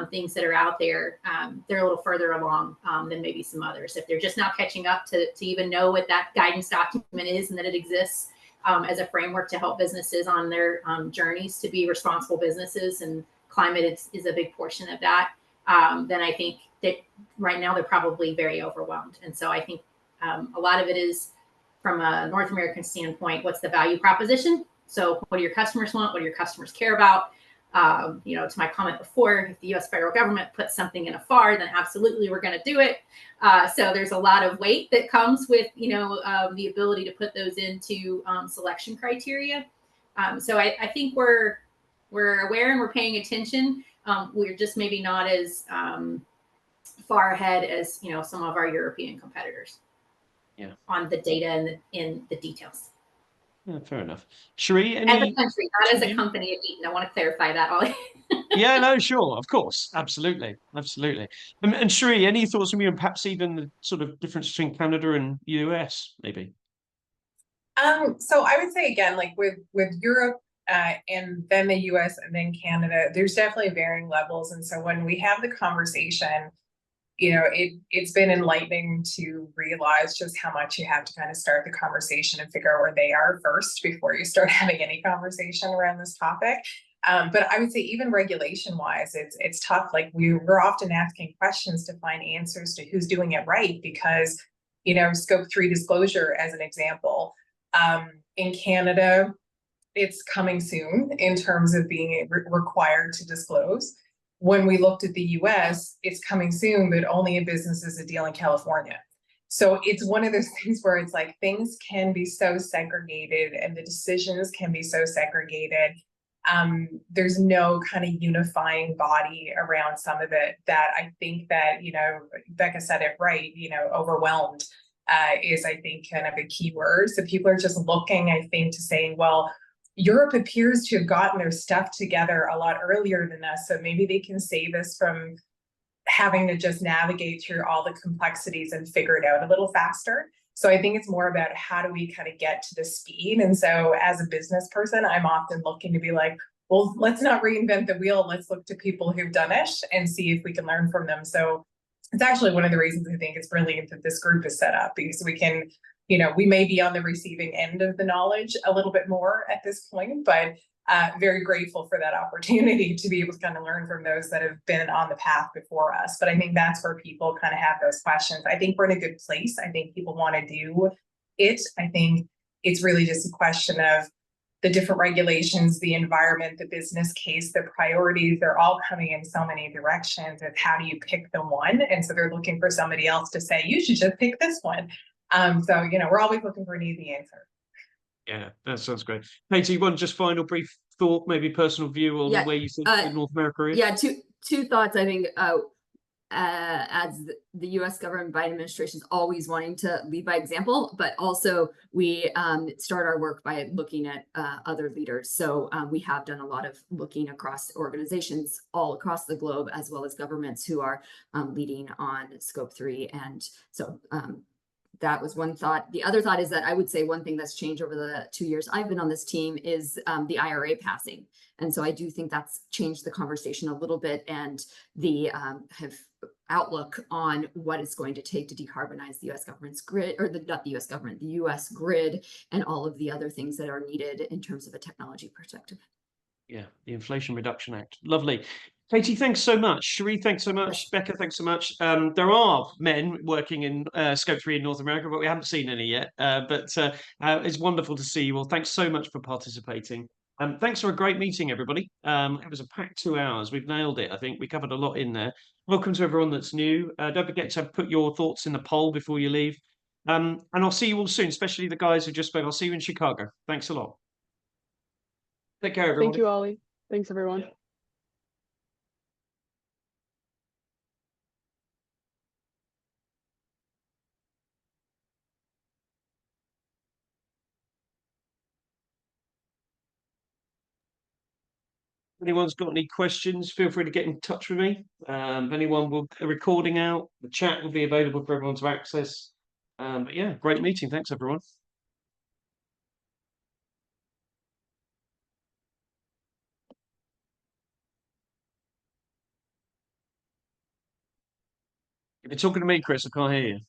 things that are out there, they're a little further along than maybe some others. If they're just now catching up to even know what that guidance document is and that it exists as a framework to help businesses on their journeys to be responsible businesses, and climate is a big portion of that, then I think that right now they're probably very overwhelmed. And so I think a lot of it is, from a North American standpoint, what's the value proposition? So what do your customers want? What do your customers care about? You know, to my comment before, if the US federal government puts something in a FAR, then absolutely we're going to do it. So there's a lot of weight that comes with, you know, the ability to put those into selection criteria. So I think we're aware and we're paying attention. We're just maybe not as far ahead as, you know, some of our European competitors. Yeah. On the data and in the details. Yeah, fair enough. Cherie, as a country, not as a company at Eaton. I want to clarify that, Ollie. Yeah, no, sure, of course, absolutely, absolutely. And Sheree, any thoughts from you, and perhaps even the sort of difference between Canada and US, maybe? So I would say again, like with Europe and then the US and then Canada, there's definitely varying levels. And so when we have the conversation, you know, it's been enlightening to realize just how much you have to kind of start the conversation and figure out where they are first before you start having any conversation around this topic. But I would say even regulation wise, it's tough. Like we're often asking questions to find answers to who's doing it right, because, you know, scope 3 disclosure as an example, in Canada, it's coming soon in terms of being required to disclose. When we looked at the US, it's coming soon, but only in businesses that deal in California. So it's one of those things where it's like things can be so segregated and the decisions can be so segregated. There's no kind of unifying body around some of it, that I think that, you know, Becca said it right, you know, overwhelmed is, I think, kind of a key word. So people are just looking, I think, to saying, well, Europe appears to have gotten their stuff together a lot earlier than us, so maybe they can save us from having to just navigate through all the complexities and figure it out a little faster. So I think it's more about how do we kind of get to the speed. And so as a business person, I'm often looking to be like, well, let's not reinvent the wheel. Let's look to people who've done it and see if we can learn from them. So it's actually one of the reasons I think it's brilliant that this group is set up, because we can, you know, we may be on the receiving end of the knowledge a little bit more at this point, but very grateful for that opportunity to be able to kind of learn from those that have been on the path before us. But I think that's where people kind of have those questions. I think we're in a good place. I think people want to do it. I think it's really just a question of the different regulations, the environment, the business case, the priorities, they're all coming in so many directions of how do you pick the one? And so they're looking for somebody else to say, you should just pick this one. So, you know, we're always looking for an easy answer. Yeah, that sounds great. Katie, one just final brief thought, maybe personal view on where you think North America is? Yeah, two thoughts. I think as the U.S. government, Biden administration is always wanting to lead by example, but also we start our work by looking at other leaders. So we have done a lot of looking across organizations all across the globe, as well as governments who are leading on scope 3. And so that was one thought. The other thought is that I would say one thing that's changed over the 2 years I've been on this team is the IRA passing. And so I do think that's changed the conversation a little bit, and the outlook on what it's going to take to decarbonize the U.S. government's grid, or not the U.S. government, the U.S. grid, and all of the other things that are needed in terms of a technology perspective. Yeah, the Inflation Reduction Act. Lovely. Katie, thanks so much. Sheree, thanks so much. Yes. Becca, thanks so much. There are men working in Scope 3 in North America, but we haven't seen any yet. But it's wonderful to see you all. Thanks so much for participating. Thanks for a great meeting, everybody. It was a packed 2 hours. We've nailed it, I think. We covered a lot in there. Welcome to everyone that's new. Don't forget to put your thoughts in the poll before you leave. And I'll see you all soon, especially the guys who just spoke. I'll see you in Chicago. Thanks a lot. Take care, everyone. Thank you, Ollie. Thanks, everyone. If anyone's got any questions, feel free to get in touch with me. If anyone will a recording out, the chat will be available for everyone to access. But yeah, great meeting. Thanks, everyone. If you're talking to me, Chris, I can't hear you.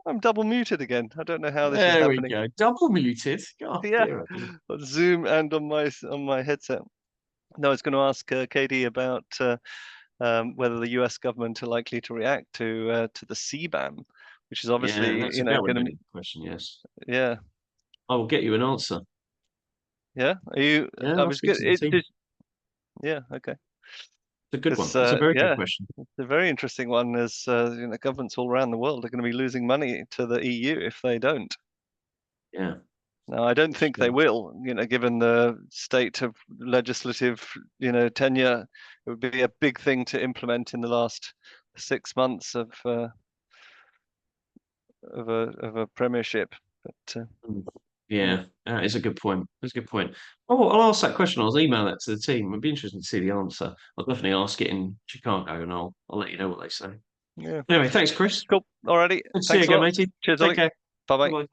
I'm double muted again. I don't know how this is There we happening. go. Double muted. God, Yeah, dear. on Zoom and on my headset. No, I was going to ask Katie about whether the U.S. government are likely to react to the CBAM, which is obviously that's going to be question. Yes. Yeah. I will get you an answer. Yeah. Are you? Yeah, I was good. Yeah. Okay. It's a good one. It's a very good question. It's a very interesting one, as governments all around the world are going to be losing money to the EU if they don't. Yeah. No, I don't think they will, given the state of legislative, tenure. It would be a big thing to implement in the last 6 months of a premiership. But yeah, Is a good point. That's a good point. Oh, I'll ask that question. I'll email that to the team. It'd be interesting to see the answer. I'll definitely ask it in Chicago, and I'll let you know what they say. Yeah. Anyway, thanks, Chris. Cool. Alrighty. Good to see you Thanks a again, lot. matey. Cheers, Take Ollie. care. Bye-bye. Bye-bye.